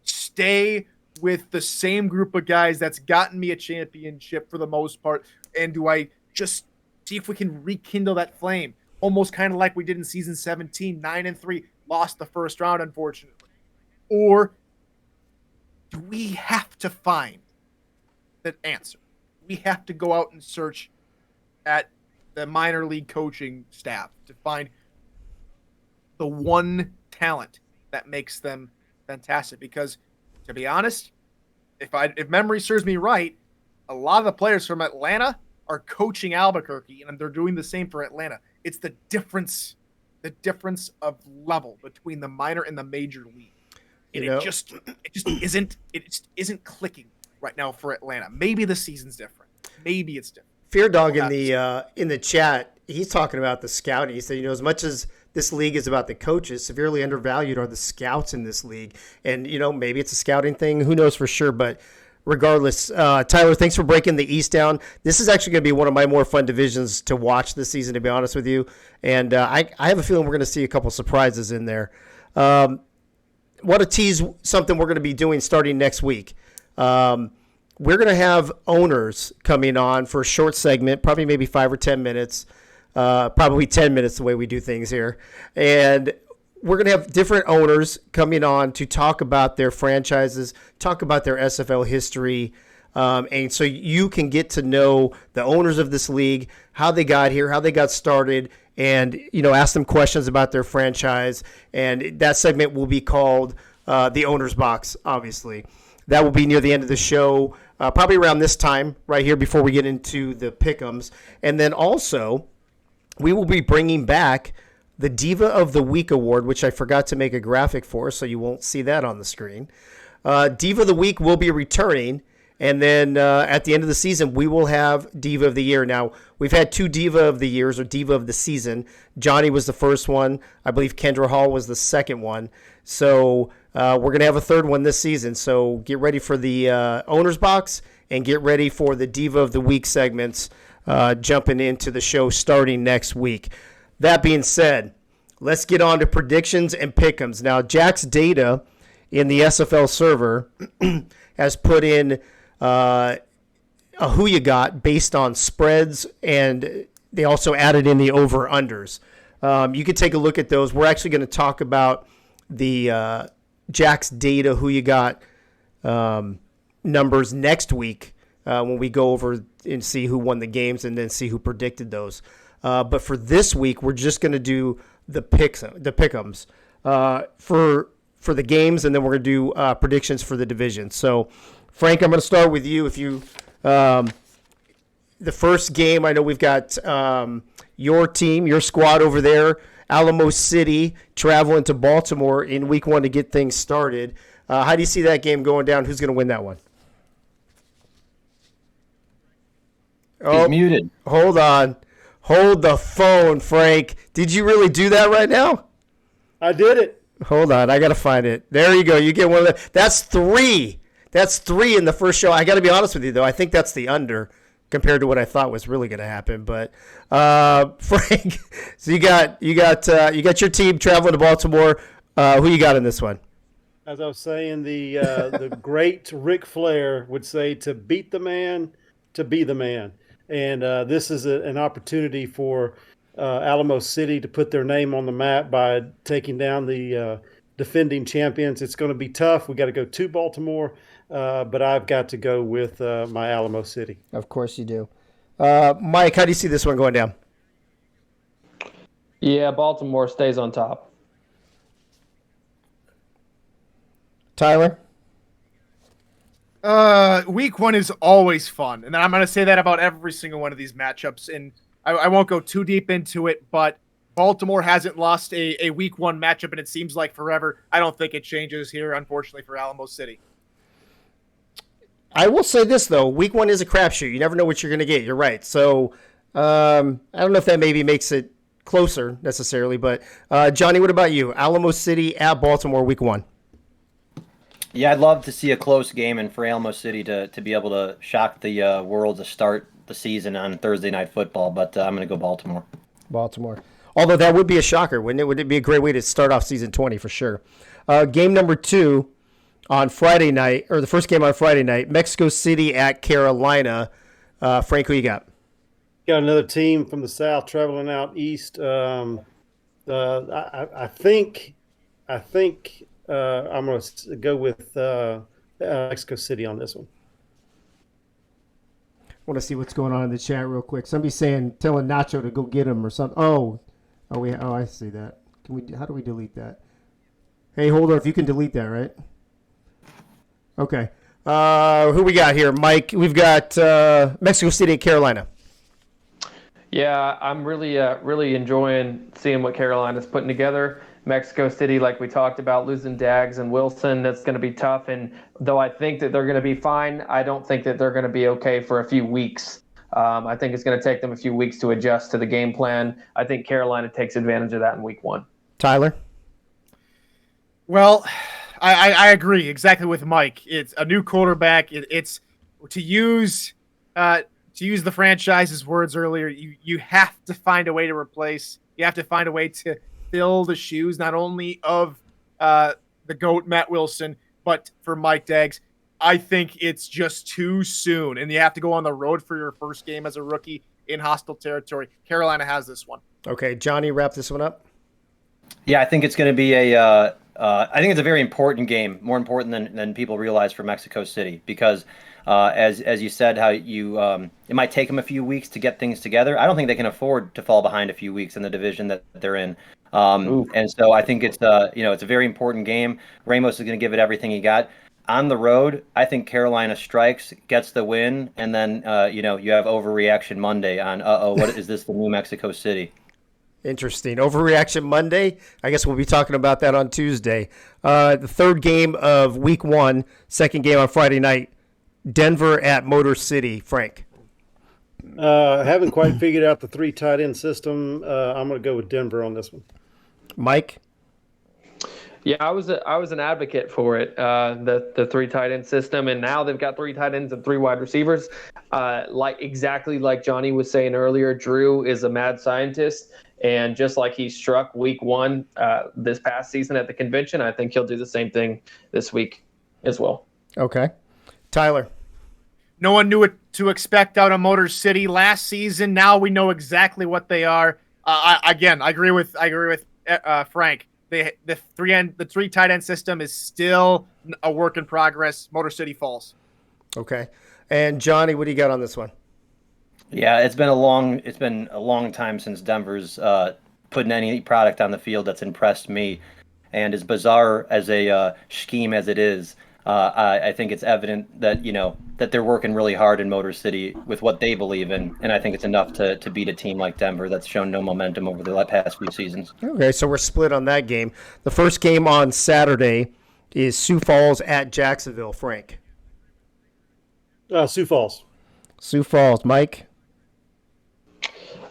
stay with the same group of guys that's gotten me a championship for the most part, and do I just see if we can rekindle that flame, almost kind of like we did in season 17, 9-3, lost the first round, unfortunately? Or do we have to find that answer? We have to go out and search at the minor league coaching staff to find the one talent that makes them fantastic. Because, to be honest, if memory serves me right, a lot of the players from Atlanta are coaching Albuquerque, and they're doing the same for Atlanta. It's the difference of level between the minor and the major league. And it just isn't clicking right now for Atlanta. Maybe the season's different. Maybe it's different. Fear Dog in the chat, he's talking about the scouting. He said, as much as this league is about the coaches, severely undervalued are the scouts in this league. And, maybe it's a scouting thing. Who knows for sure, but regardless, Tyler, thanks for breaking the East down. This is actually going to be one of my more fun divisions to watch this season, to be honest with you. And I have a feeling we're going to see a couple surprises in there. Want to tease something we're going to be doing starting next week. We're going to have owners coming on for a short segment, probably maybe 5 or 10 minutes, probably 10 minutes the way we do things here. And we're going to have different owners coming on to talk about their franchises, talk about their SFL history. And so you can get to know the owners of this league, how they got here, how they got started, and, ask them questions about their franchise. And that segment will be called the Owner's Box, obviously. That will be near the end of the show, probably around this time right here before we get into the pick'ems. And then also, we will be bringing back the Diva of the Week award, which I forgot to make a graphic for, so you won't see that on the screen. Diva of the Week will be returning, and then at the end of the season, we will have Diva of the Year. Now, we've had 2 Diva of the Years or Diva of the Season. Johnny was the first one. I believe Kendra Hall was the second one. So we're going to have a third one this season. So get ready for the Owner's Box and get ready for the Diva of the Week segments jumping into the show starting next week. That being said, let's get on to predictions and pick'ems. Now, Jack's data in the SFL server has put in a who you got based on spreads, and they also added in the over-unders. You can take a look at those. We're actually going to talk about the Jack's data who you got numbers next week when we go over and see who won the games and then see who predicted those. But for this week, we're just going to do the pick'ems for the games, and then we're going to do predictions for the division. So, Frank, I'm going to start with you. If you the first game, I know we've got your team, your squad over there, Alamo City, traveling to Baltimore in week 1 to get things started. How do you see that game going down? Who's going to win that one? He's muted. Hold on. Hold the phone, Frank. Did you really do that right now? I did it. Hold on. I got to find it. There you go. You get one of the. That's 3. That's 3 in the first show. I got to be honest with you, though. I think that's the under compared to what I thought was really going to happen. But Frank, so you got your team traveling to Baltimore. Who you got in this one? As I was saying, the great Ric Flair would say, to beat the man, to be the man. And this is an opportunity for Alamo City to put their name on the map by taking down the defending champions. It's going to be tough. We got to go to Baltimore, but I've got to go with my Alamo City. Of course you do. Mike, how do you see this one going down? Yeah, Baltimore stays on top. Tyler? Week 1 is always fun, and I'm going to say that about every single one of these matchups, and I won't go too deep into it, but Baltimore hasn't lost a week 1 matchup, and it seems like forever. I don't think it changes here, unfortunately, for Alamo City. I will say this, though. Week 1 is a crapshoot. You never know what you're going to get. You're right. So I don't know if that maybe makes it closer necessarily, but Johnny, what about you? Alamo City at Baltimore week 1. Yeah, I'd love to see a close game and for Alamo City to be able to shock the world to start the season on Thursday Night Football, but I'm going to go Baltimore. Baltimore. Although that would be a shocker, wouldn't it? Would it be a great way to start off season 20 for sure? Game number 2 on Friday night, or the first game on Friday night, Mexico City at Carolina. Frank, who you got? Got another team from the South traveling out east. I think I'm going to go with Mexico City on this one. I want to see what's going on in the chat real quick. Somebody's telling Nacho to go get him or something. Oh, I see that. How do we delete that? Hey, hold on. If you can delete that, right? Okay. Who we got here, Mike? We've got Mexico City and Carolina. Yeah, I'm really enjoying seeing what Carolina's putting together. Mexico City, like we talked about, losing Daggs and Wilson, that's going to be tough. And though I think that they're going to be fine, I don't think that they're going to be okay for a few weeks. I think it's going to take them a few weeks to adjust to the game plan. I think Carolina takes advantage of that in week 1. Tyler? Well, I agree exactly with Mike. It's a new quarterback. It's to use the franchise's words earlier. You have to find a way to replace. You have to find a way to fill the shoes not only of the GOAT Matt Wilson, but for Mike Daggs. I think it's just too soon, and you have to go on the road for your first game as a rookie in hostile territory. Carolina has this one. Okay, Johnny, wrap this one up. Yeah, I think it's going to be I think it's a very important game, more important than people realize for Mexico City, because as you said, how it might take them a few weeks to get things together. I don't think they can afford to fall behind a few weeks in the division that they're in. And so I think it's a very important game. Ramos is going to give it everything he got. on the road, I think Carolina strikes, gets the win, and then you have overreaction Monday on what is this, the New Mexico City? Interesting. Overreaction Monday. I guess we'll be talking about that on Tuesday. The third game of week 1, second game on Friday night, Denver at Motor City. Frank. Haven't quite figured out the 3 tight end system. I'm going to go with Denver on this one. Mike. Yeah, I was an advocate for it, the 3 tight end system, and now they've got 3 tight ends and 3 wide receivers. Exactly like Johnny was saying earlier, Drew is a mad scientist, and just like he struck week 1 this past season at the convention, I think he'll do the same thing this week as well. Okay, Tyler. No one knew what to expect out of Motor City last season. Now we know exactly what they are. I agree with Frank. The 3 tight end system is still a work in progress. Motor City falls. Okay, and Johnny, what do you got on this one? Yeah, it's been a long time since Denver's putting any product on the field that's impressed me, and as bizarre as a scheme as it is, I think it's evident that that they're working really hard in Motor City with what they believe in, and I think it's enough to beat a team like Denver that's shown no momentum over the past few seasons. Okay, so we're split on that game. The first game on Saturday is Sioux Falls at Jacksonville. Frank. Sioux Falls. Sioux Falls. Mike.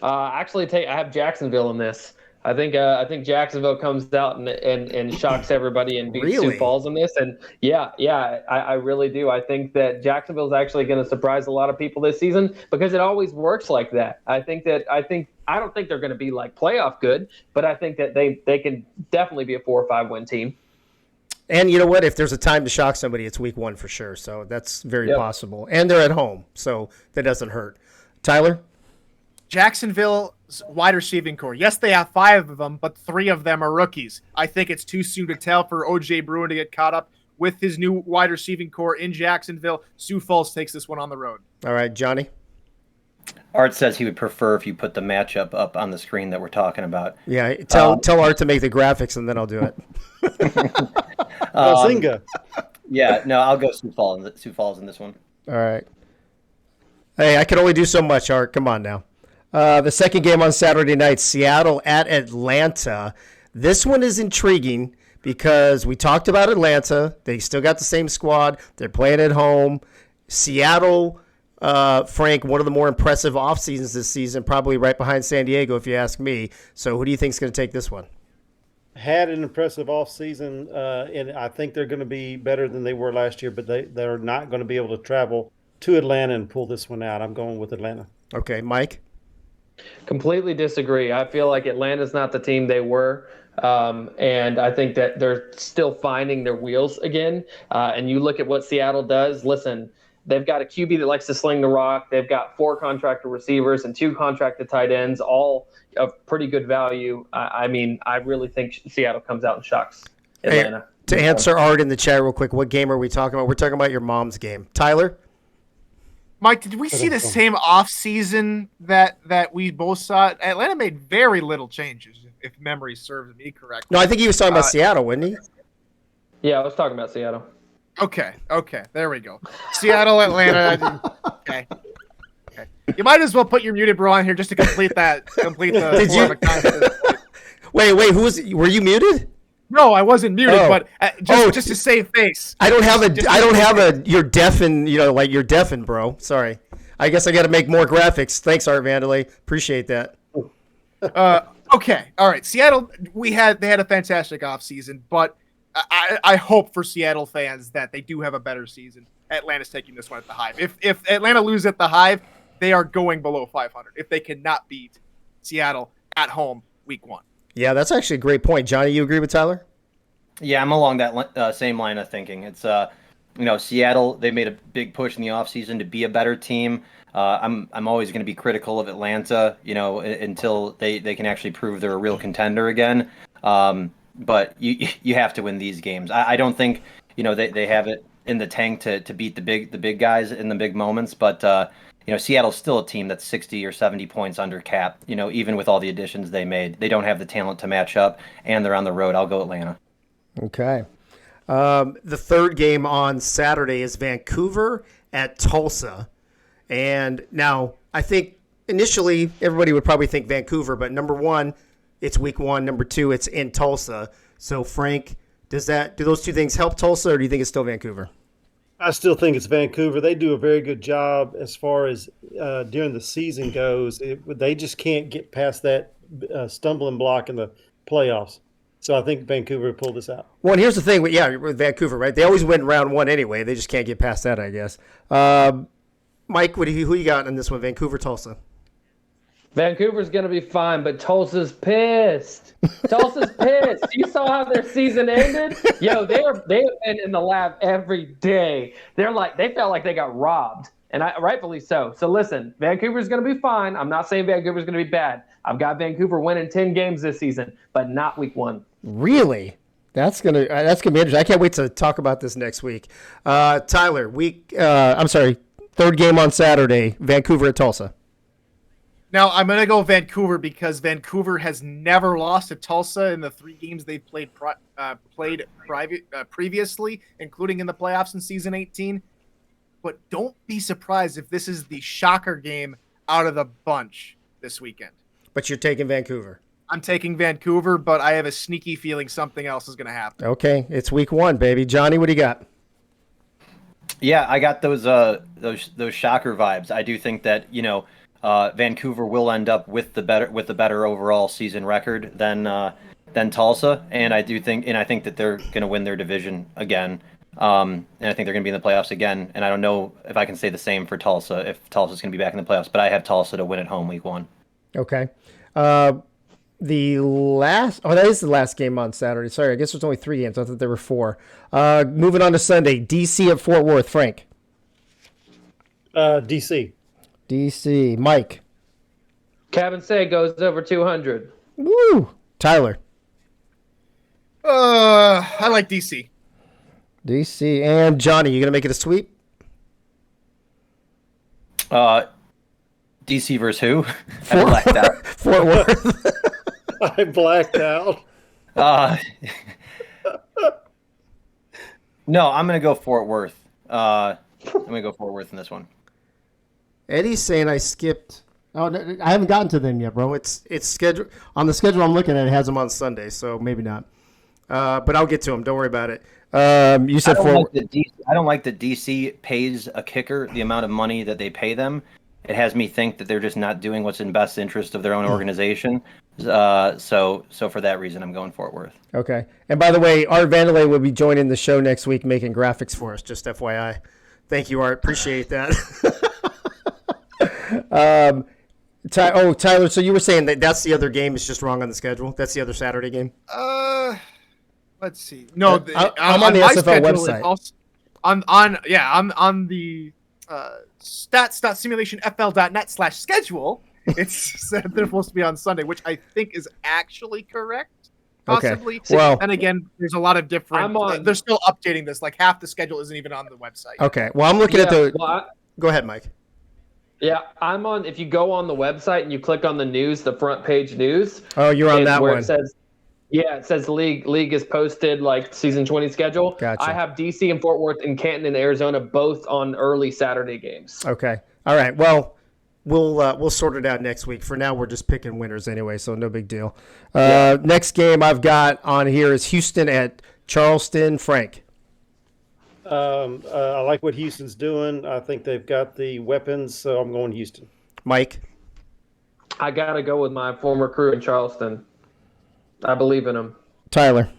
I have Jacksonville in this. I think Jacksonville comes out and shocks everybody and beats Really? Sioux Falls in this. And I really do. I think that Jacksonville's actually going to surprise a lot of people this season because it always works like that. I don't think they're going to be like playoff good, but I think that they can definitely be a 4 or 5 win team. And you know what? If there's a time to shock somebody, it's week 1 for sure. So that's very possible. And they're at home, so that doesn't hurt. Tyler? Jacksonville's wide receiving core. Yes, they have 5 of them, but 3 of them are rookies. I think it's too soon to tell for O.J. Bruin to get caught up with his new wide receiving core in Jacksonville. Sioux Falls takes this one on the road. All right, Johnny? Art says he would prefer if you put the matchup up on the screen that we're talking about. Yeah, tell Art to make the graphics, and then I'll do it. Bazinga. Yeah, no, I'll go Sioux Falls in this one. All right. Hey, I can only do so much, Art. Come on now. The second game on Saturday night, Seattle at Atlanta. This one is intriguing because we talked about Atlanta. They still got the same squad. They're playing at home. Seattle, Frank, one of the more impressive off seasons this season, probably right behind San Diego, if you ask me. So who do you think is going to take this one? Had an impressive offseason, and I think they're going to be better than they were last year, but they're not going to be able to travel to Atlanta and pull this one out. I'm going with Atlanta. Okay, Mike? Completely disagree. I feel like Atlanta's not the team they were. And I think that they're still finding their wheels again. And you look at what Seattle does. Listen, they've got a QB that likes to sling the rock. They've got 4 contracted receivers and 2 contracted tight ends, all of pretty good value. I really think Seattle comes out and shocks Atlanta. Hey, to answer Art in the chat real quick, what game are we talking about? We're talking about your mom's game. Tyler? Mike, did we see the same offseason that we both saw? Atlanta made very little changes, if memory serves me correctly. No, I think he was talking about Seattle, wasn't he? Yeah, I was talking about Seattle. Okay, there we go. Seattle, Atlanta. Okay. You might as well put your muted bro on here just to complete the. Did you? Wait, were you muted? No, I wasn't muted, but just to save face. I don't have a. You're deafened. You're deafened, bro. Sorry. I guess I got to make more graphics. Thanks, Art Vandelay. Appreciate that. Okay, all right. Seattle, they had a fantastic offseason, but I hope for Seattle fans that they do have a better season. Atlanta's taking this one at the Hive. If Atlanta loses at the Hive, they are going below 500. If they cannot beat Seattle at home week 1. Yeah, that's actually a great point. Johnny, you agree with Tyler? Yeah, I'm along that same line of thinking. It's Seattle, they made a big push in the offseason to be a better team. I'm always going to be critical of Atlanta, until they can actually prove they're a real contender again. But you have to win these games. I don't think they have it in the tank to beat the big guys in the big moments, but Seattle's still a team that's 60 or 70 points under cap. Even with all the additions they made, they don't have the talent to match up, and they're on the road. I'll go Atlanta. Okay. The third game on Saturday is Vancouver at Tulsa. And now I think initially everybody would probably think Vancouver, but number one, it's week one. Number two, it's in Tulsa. So Frank, do those two things help Tulsa, or do you think it's still Vancouver? I still think it's Vancouver. They do a very good job as far as during the season goes. They just can't get past that stumbling block in the playoffs. So I think Vancouver pulled this out. Well, and here's the thing. With Vancouver, right? They always win round one anyway. They just can't get past that, I guess. Mike, who you got in this one? Vancouver, Tulsa. Vancouver's going to be fine, but Tulsa's pissed. Tulsa's pissed. You saw how their season ended? Yo, they've been in the lab every day. They felt like they got robbed, and rightfully so. So listen, Vancouver's going to be fine. I'm not saying Vancouver's going to be bad. I've got Vancouver winning 10 games this season, but not week one. Really? That's gonna be interesting. I can't wait to talk about this next week. Tyler, third game on Saturday, Vancouver at Tulsa. Now, I'm going to go Vancouver because Vancouver has never lost to Tulsa in the 3 games they've played previously, including in the playoffs in Season 18. But don't be surprised if this is the shocker game out of the bunch this weekend. But you're taking Vancouver. I'm taking Vancouver, but I have a sneaky feeling something else is going to happen. Okay, it's week one, baby. Johnny, what do you got? Yeah, I got those shocker vibes. I do think that, Vancouver will end up with the better overall season record than Tulsa, and I think that they're going to win their division again, and I think they're going to be in the playoffs again. And I don't know if I can say the same for Tulsa, if Tulsa's going to be back in the playoffs, but I have Tulsa to win at home week one. Okay, that is the last game on Saturday. Sorry, I guess there's only 3 games. I thought there were 4. Moving on to Sunday, DC at Fort Worth. Frank. DC. DC. Mike. Cabin Say goes over 200. Woo. Tyler. I like DC. DC. And Johnny, you going to make it a sweep? DC versus who? I blacked out. Fort Worth. I blacked out. No, I'm going to go Fort Worth. I'm going to go Fort Worth in this one. Eddie's saying I skipped. Oh, no, I haven't gotten to them yet, bro. It's scheduled on the schedule I'm looking at. It has them on Sunday, so maybe not. But I'll get to them. Don't worry about it. You said I don't like that DC pays a kicker the amount of money that they pay them. It has me think that they're just not doing what's in best interest of their own organization. So for that reason, I'm going Fort Worth. Okay. And by the way, Art Vandelay will be joining the show next week making graphics for us. Just FYI. Thank you, Art. Appreciate that. Tyler, so you were saying that's the other game is just wrong on the schedule? That's the other Saturday game? Let's see. No, I'm on the SFL website. I'm on the stats.simulationfl.net/schedule. It's said they're supposed to be on Sunday, which I think is actually correct. Possibly. Okay. Well, and again, there's a lot of different. They're still updating this. Like half the schedule isn't even on the website. Okay. Well, I'm looking at the. Go ahead, Mike. Yeah, I'm on. If you go on the website and you click on the news, the front page news. Oh, you're on that where one. It says league is posted like season 20 schedule. Gotcha. I have DC and Fort Worth and Canton and Arizona both on early Saturday games. Okay. All right. Well, we'll sort it out next week. For now, we're just picking winners anyway, so no big deal. Next game I've got on here is Houston at Charleston. Frank. I like what Houston's doing. I think they've got the weapons, so I'm going Houston. Mike? I got to go with my former crew in Charleston. I believe in them. Tyler?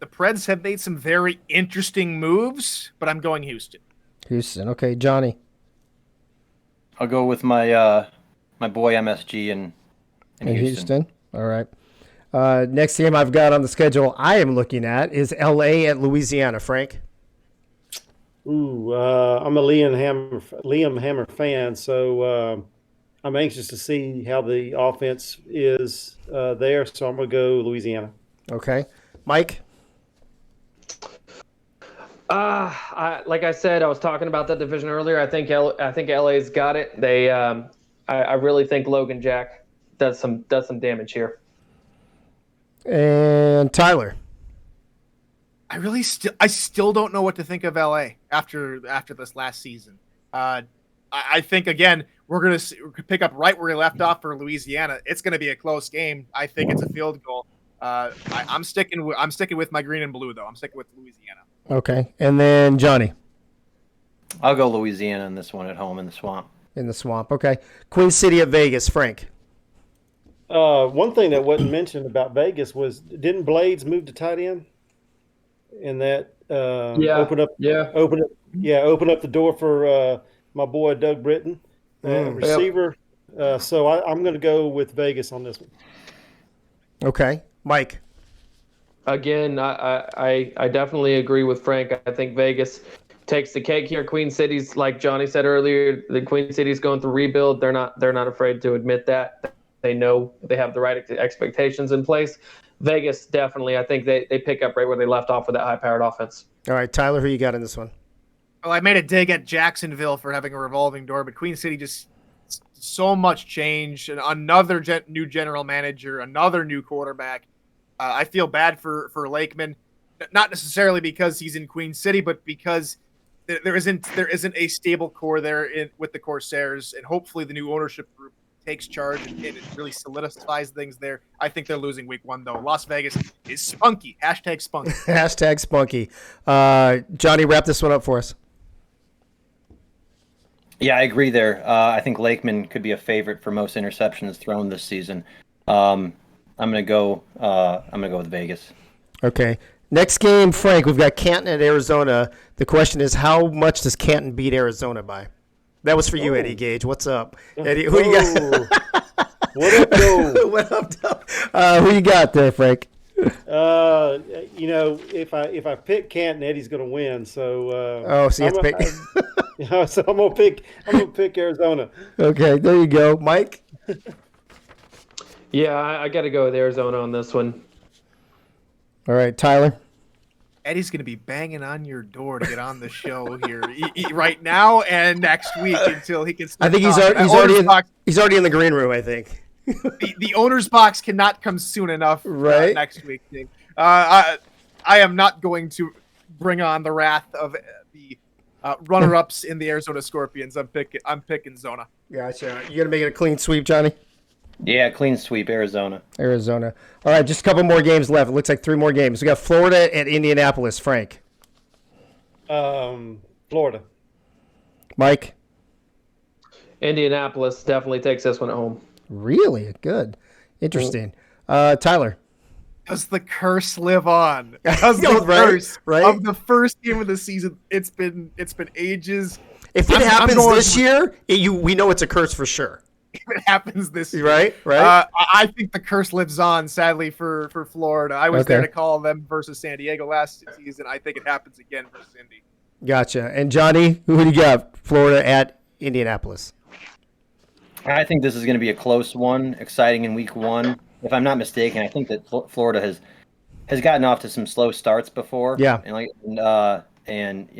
The Preds have made some very interesting moves, but I'm going Houston. Houston. Okay, Johnny? I'll go with my my boy MSG in Houston. All right. Next game I've got on the schedule I am looking at is LA at Louisiana. Frank? Ooh, I'm a Liam Hammer fan, so I'm anxious to see how the offense is there. So I'm going to go Louisiana. Okay, Mike. Like I said, I was talking about that division earlier. I think LA's got it. They, I really think Logan Jack does some damage here. And Tyler. I still don't know what to think of LA after this last season. I think again we're gonna pick up right where we left off for Louisiana. It's gonna be a close game. I think it's a field goal. I'm sticking with my green and blue though. I'm sticking with Louisiana. Okay, and then Johnny I'll go Louisiana in this one at home in the Swamp. in the Swamp. Okay, Queen City at Vegas. Frank. One thing that wasn't mentioned about Vegas was didn't Blades move to tight end? And that open up the door for my boy Doug Britton, receiver. So I'm going to go with Vegas on this one. Okay, Mike. Again, I definitely agree with Frank. I think Vegas takes the cake here. Queen City's, like Johnny said earlier, the Queen City's going through rebuild. They're not afraid to admit that. They know they have the right expectations in place. Vegas, definitely. I think they pick up right where they left off with that high-powered offense. All right, Tyler, who you got in this one? Well, I made a dig at Jacksonville for having a revolving door, but Queen City just so much change. And another new general manager, another new quarterback. I feel bad for Lakeman, not necessarily because he's in Queen City, but because there isn't a stable core there with the Corsairs, and hopefully the new ownership group takes charge and it really solidifies things there. I think they're losing week 1 though. Las Vegas is spunky. #spunky. #spunky. Johnny, wrap this one up for us. Yeah, I agree there. I think Lakeman could be a favorite for most interceptions thrown this season. I'm gonna go with Vegas. Okay. Next game, Frank. We've got Canton at Arizona. The question is, how much does Canton beat Arizona by? That was for you, Eddie Gage. What's up, Eddie? Who you got? What up, though? What up, who you got there, Frank? If I pick Canton, Eddie's going to win. So so you have to pick. So I'm gonna pick Arizona. Okay, there you go, Mike. Yeah, I got to go with Arizona on this one. All right, Tyler. Eddie's going to be banging on your door to get on the show here right now and next week until he can. I think he's already in the green room. I think the owner's box cannot come soon enough. Right, next week. I am not going to bring on the wrath of the runner-ups in the Arizona Scorpions. I'm picking Zona. Gotcha. You gonna make it a clean sweep, Johnny? Yeah, clean sweep, Arizona. Arizona. All right, just a couple more games left. It looks like 3 more games. We got Florida at Indianapolis. Frank. Florida. Mike. Indianapolis definitely takes this one at home. Really? Good. Interesting. Tyler. Does the curse live on? Does the curse of the first game of the season? It's been ages. If it happens this year, we know it's a curse for sure. If it happens this year. Right. I think the curse lives on, sadly, for Florida. I was there to call them versus San Diego last season. I think it happens again versus Indy. Gotcha. And Johnny, who do you got? Florida at Indianapolis. I think this is going to be a close one, exciting in week 1. If I'm not mistaken, I think that Florida has gotten off to some slow starts before. Yeah. And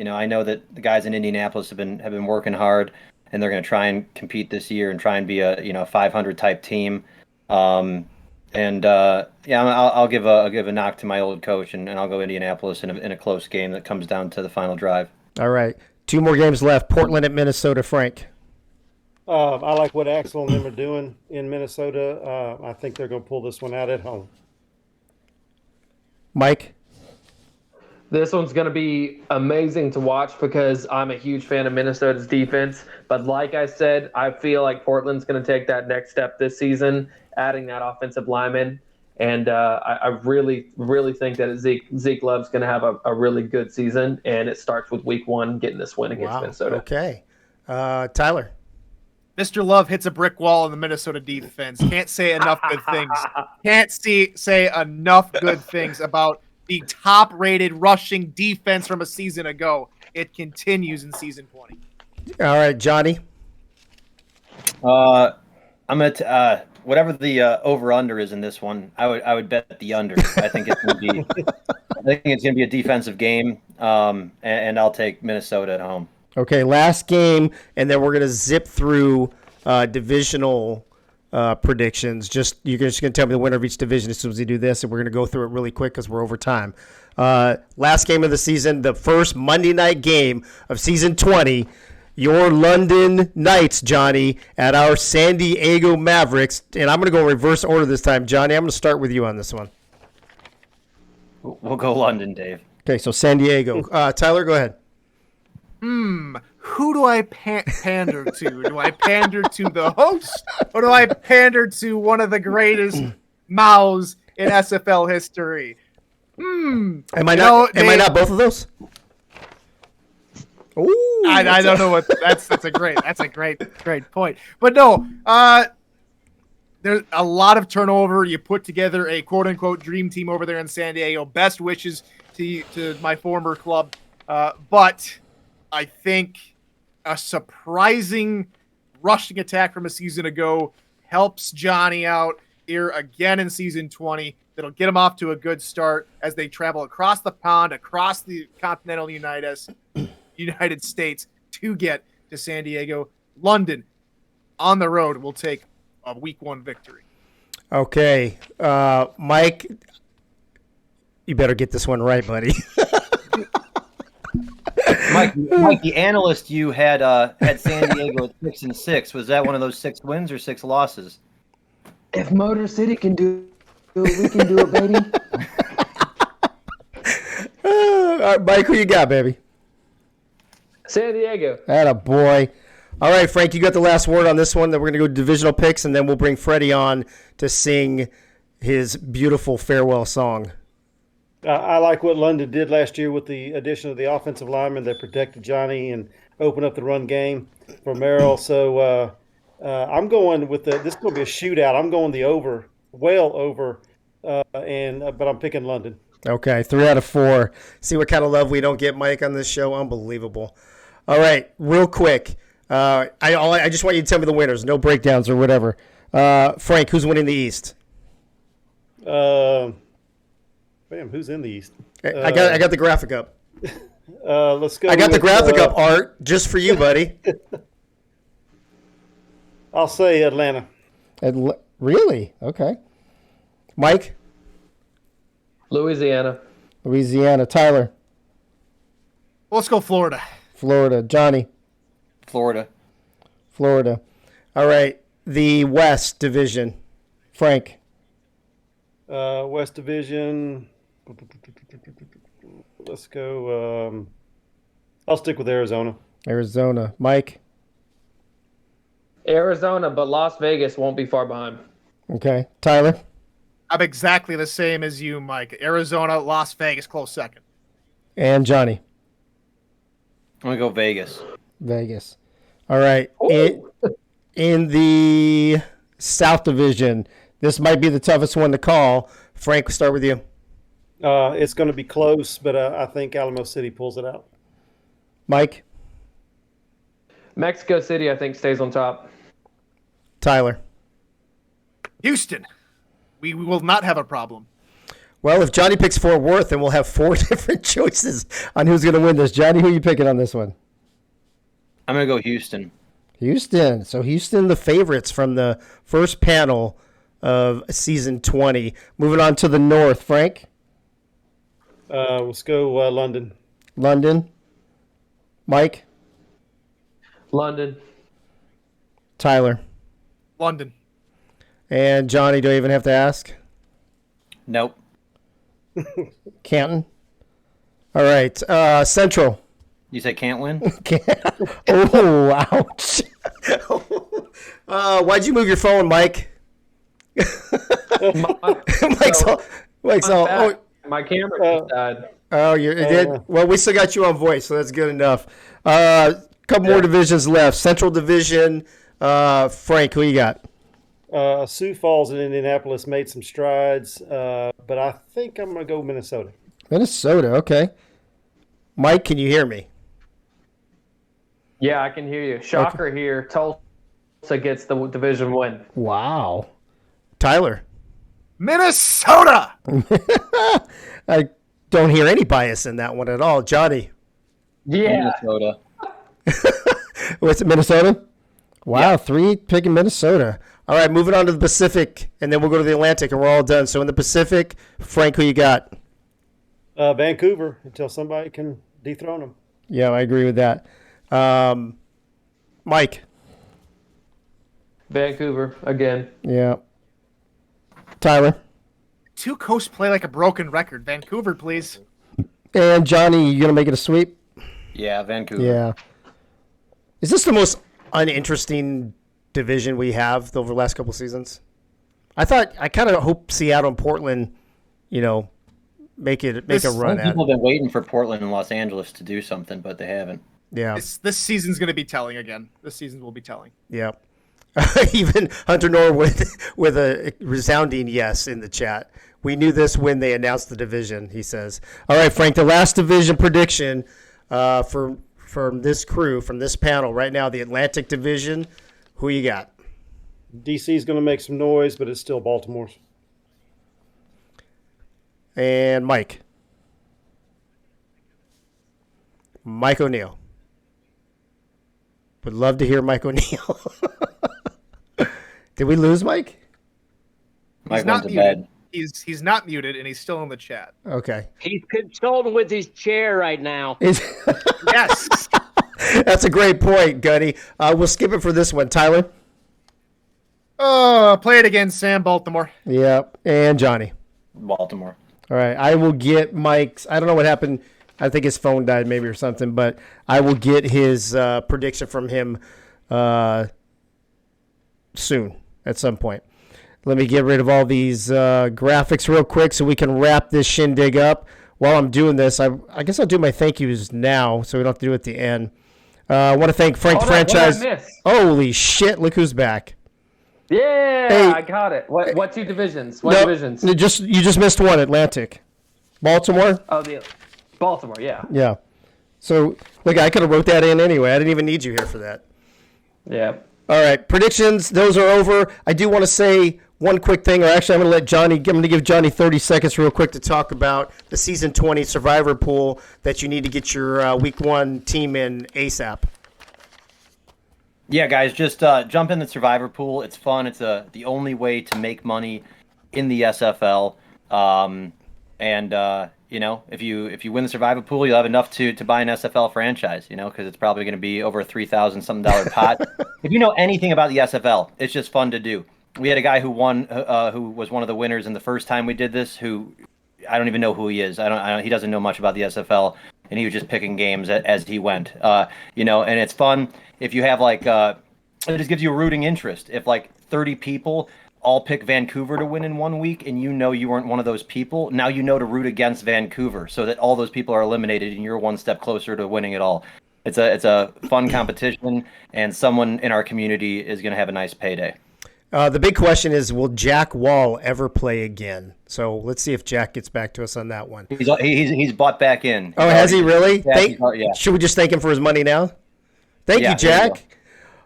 I know that the guys in Indianapolis have been working hard, and they're going to try and compete this year and try and be a 500 type team. I'll give a knock to my old coach, and I'll go Indianapolis in a close game that comes down to the final drive. All right, 2 more games left. Portland at Minnesota. Frank. I like what Axel and them are doing in Minnesota. I think they're going to pull this one out at home. Mike. This one's going to be amazing to watch because I'm a huge fan of Minnesota's defense. But like I said, I feel like Portland's going to take that next step this season, adding that offensive lineman. And I really, really think that Zeke Love's going to have a really good season. And it starts with week 1, getting this win against Minnesota. Okay. Tyler. Mr. Love hits a brick wall in the Minnesota defense. Can't say enough good things. Can't say enough good things about the top-rated rushing defense from a season ago. It continues in season 20. All right, Johnny. I'm gonna whatever the over/under is in this one. I would bet the under. I think it's gonna be a defensive game, and I'll take Minnesota at home. Okay, last game, and then we're gonna zip through divisional predictions. You're just going to tell me the winner of each division as soon as we do this, and we're going to go through it really quick because we're over time. Last game of the season, the first Monday night game of season 20. Your London Knights, Johnny, at our San Diego Mavericks. And I'm going to go reverse order this time. Johnny, I'm going to start with you on this one. We'll go London, Dave. Okay, so San Diego. Tyler, go ahead. Who do I pander to? Do I pander to the host, or do I pander to one of the greatest mouths in SFL history? Am I not both of those? Ooh, I don't know what that's a great point. But no, there's a lot of turnover. You put together a quote unquote dream team over there in San Diego. Best wishes to my former club. But I think a surprising rushing attack from a season ago helps Johnny out here again in season 20. That'll get him off to a good start as they travel across the pond, across the continental United States to get to San Diego. London on the road will take a week 1 victory. Okay. Mike, you better get this one right, buddy. Mike, the analyst you had San Diego at 6-6. Was that one of those 6 wins or 6 losses? If Motor City can do it, we can do it, baby. All right, Mike, who you got, baby? San Diego. Atta boy. All right, Frank, you got the last word on this one. Then we're going to go divisional picks, and then we'll bring Freddie on to sing his beautiful farewell song. I like what London did last year with the addition of the offensive lineman that protected Johnny and opened up the run game for Merrill. So I'm going with this is going to be a shootout. I'm going the over, well over, but I'm picking London. Okay, 3 out of 4. See what kind of love we don't get, Mike, on this show. Unbelievable. All right, real quick. I just want you to tell me the winners. No breakdowns or whatever. Frank, who's winning the East? Bam, who's in the East? I got the graphic up. Let's go. I got the graphic up, Art, just for you, buddy. I'll say Atlanta. Really? Okay. Mike? Louisiana. Tyler? Let's go Florida. Johnny? Florida. All right. The West Division. Frank? West Division. Let's go. I'll stick with Arizona. Mike? Arizona, but Las Vegas won't be far behind. Okay. Tyler? I'm exactly the same as you, Mike. Arizona, Las Vegas, close second. And Johnny? I'm going to go Vegas. All right. In the South Division, this might be the toughest one to call. Frank, we'll start with you. It's going to be close, but I think Alamo City pulls it out. Mike? Mexico City, I think, stays on top. Tyler? Houston. We will not have a problem. Well, if Johnny picks Fort Worth, then we'll have 4 different choices on who's going to win this. Johnny, who are you picking on this one? I'm going to go Houston. So Houston, the favorites from the first panel of season 20. Moving on to the North, Frank? Let's go London. Mike? London. Tyler? London. And Johnny, do I even have to ask? Nope. Canton? All right. Central. You said can't win? Oh, ouch. Why'd you move your phone, Mike? Mike's all. My camera just died. Oh, it did? Well, we still got you on voice, so that's good enough. Couple more divisions left. Central Division. Frank, who you got? Sioux Falls in Indianapolis made some strides, but I think I'm going to go Minnesota. Okay. Mike, can you hear me? Yeah, I can hear you. Shocker here. Tulsa gets the division win. Wow. Tyler? Minnesota! I don't hear any bias in that one at all. Johnny? Yeah. Minnesota. What's it, Minnesota? Wow, Yeah. 3 picking Minnesota. All right, moving on to the Pacific, and then we'll go to the Atlantic, and we're all done. So in the Pacific, Frank, who you got? Vancouver until somebody can dethrone them. Yeah, I agree with that. Mike? Vancouver again. Yeah. Tyler? Two coasts play like a broken record. Vancouver, please. And Johnny, you going to make it a sweep? Yeah, Vancouver. Yeah. Is this the most uninteresting division we have over the last couple seasons? I kind of hope Seattle and Portland, make a run at it. People have been waiting for Portland and Los Angeles to do something, but they haven't. Yeah. This season's going to be telling again. This season will be telling. Yeah. Even Hunter Norwood with a resounding yes in the chat. We knew this when they announced the division, he says. All right, Frank, the last division prediction from this crew, from this panel right now, the Atlantic Division. Who you got? DC's going to make some noise, but it's still Baltimore's. And Mike. Mike O'Neill. Would love to hear Mike O'Neill. Did we lose Mike? Mike went to bed. He's not muted, and he's still in the chat. Okay. He's consulting with his chair right now. Yes. That's a great point, Gunny. We'll skip it for this one. Tyler? Play it again, Sam. Baltimore. Yeah. And Johnny? Baltimore. All right. I will get Mike's. I don't know what happened. I think his phone died maybe or something, but I will get his prediction from him soon at some point. Let me get rid of all these graphics real quick so we can wrap this shindig up. While I'm doing this, I guess I'll do my thank yous now so we don't have to do it at the end. I want to thank Frank Franchise. What did I miss? Holy shit, look who's back. Yeah, Hey. I got it. What two divisions? What No, divisions? You just missed one, Atlantic. Baltimore? Oh, the Baltimore, yeah. Yeah. So, look, I could have wrote that in anyway. I didn't even need you here for that. Yeah. All right, predictions, those are over. I do want to say one quick thing, or actually I'm going to give Johnny 30 seconds real quick to talk about the Season 20 Survivor Pool that you need to get your Week 1 team in ASAP. Yeah, guys, just jump in the Survivor Pool. It's fun. It's the only way to make money in the SFL. If you win the Survivor Pool, you'll have enough to buy an SFL franchise, because it's probably going to be over a $3,000 something pot. If you know anything about the SFL, it's just fun to do. We had a guy who won, who was one of the winners in the first time we did this, who I don't even know who he is. He doesn't know much about the SFL, and he was just picking games as he went. And it's fun if you have it just gives you a rooting interest. If 30 people all pick Vancouver to win in 1 week, and you weren't one of those people, now you know to root against Vancouver so that all those people are eliminated and you're one step closer to winning it all. It's a fun competition, and someone in our community is going to have a nice payday. The big question is, will Jack Wall ever play again? So let's see if Jack gets back to us on that one. He's bought back in. Oh, has he really? Yeah. Should we just thank him for his money now? Thank you, There you Jack.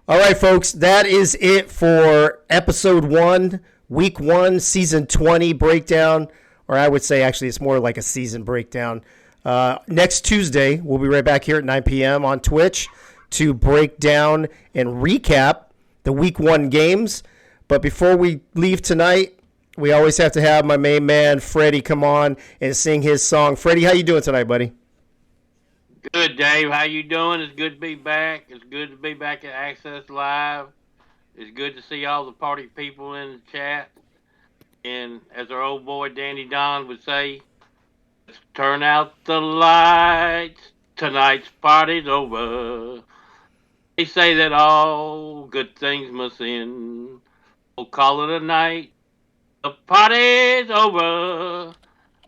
All right, folks, that is it for Episode 1, Week 1, Season 20 breakdown, or I would say actually it's more like a season breakdown. Next Tuesday, we'll be right back here at 9 p.m. on Twitch to break down and recap the Week 1 games. But before we leave tonight, we always have to have my main man, Freddie, come on and sing his song. Freddie, how you doing tonight, buddy? Good, Dave. How you doing? It's good to be back. It's good to be back at Access Live. It's good to see all the party people in the chat. And as our old boy Danny Don would say, let's turn out the lights. Tonight's party's over. They say that all good things must end. We'll call it a night. The party's over.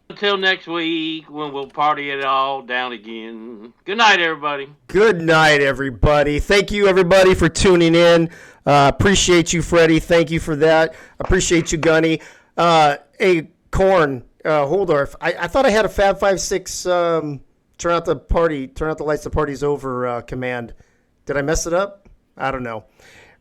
Until next week when we'll party it all down again. Good night, everybody. Good night, everybody. Thank you, everybody, for tuning in. Appreciate you, Freddie. Thank you for that. Appreciate you, Gunny. Hey, Corn, Holdorf, I thought I had a Fab 56 turn out the lights, the party's over command. Did I mess it up? I don't know.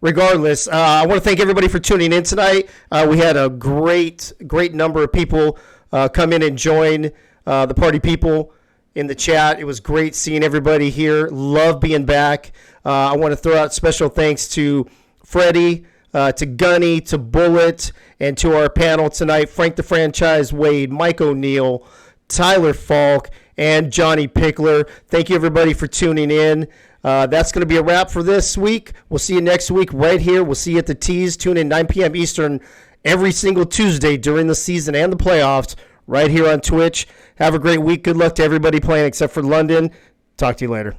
Regardless, I want to thank everybody for tuning in tonight. We had a great number of people come in and join the party people in the chat. It was great seeing everybody here. Love being back. I want to throw out special thanks to Freddie, to Gunny, to Bullet, and to our panel tonight, Frank the Franchise Wade, Mike O'Neill, Tyler Falk, and Johnny Pickler. Thank you, everybody, for tuning in. That's going to be a wrap for this week. We'll see you next week right here. We'll see you at the Tees. Tune in 9 p.m. Eastern every single Tuesday during the season and the playoffs right here on Twitch. Have a great week. Good luck to everybody playing except for London. Talk to you later.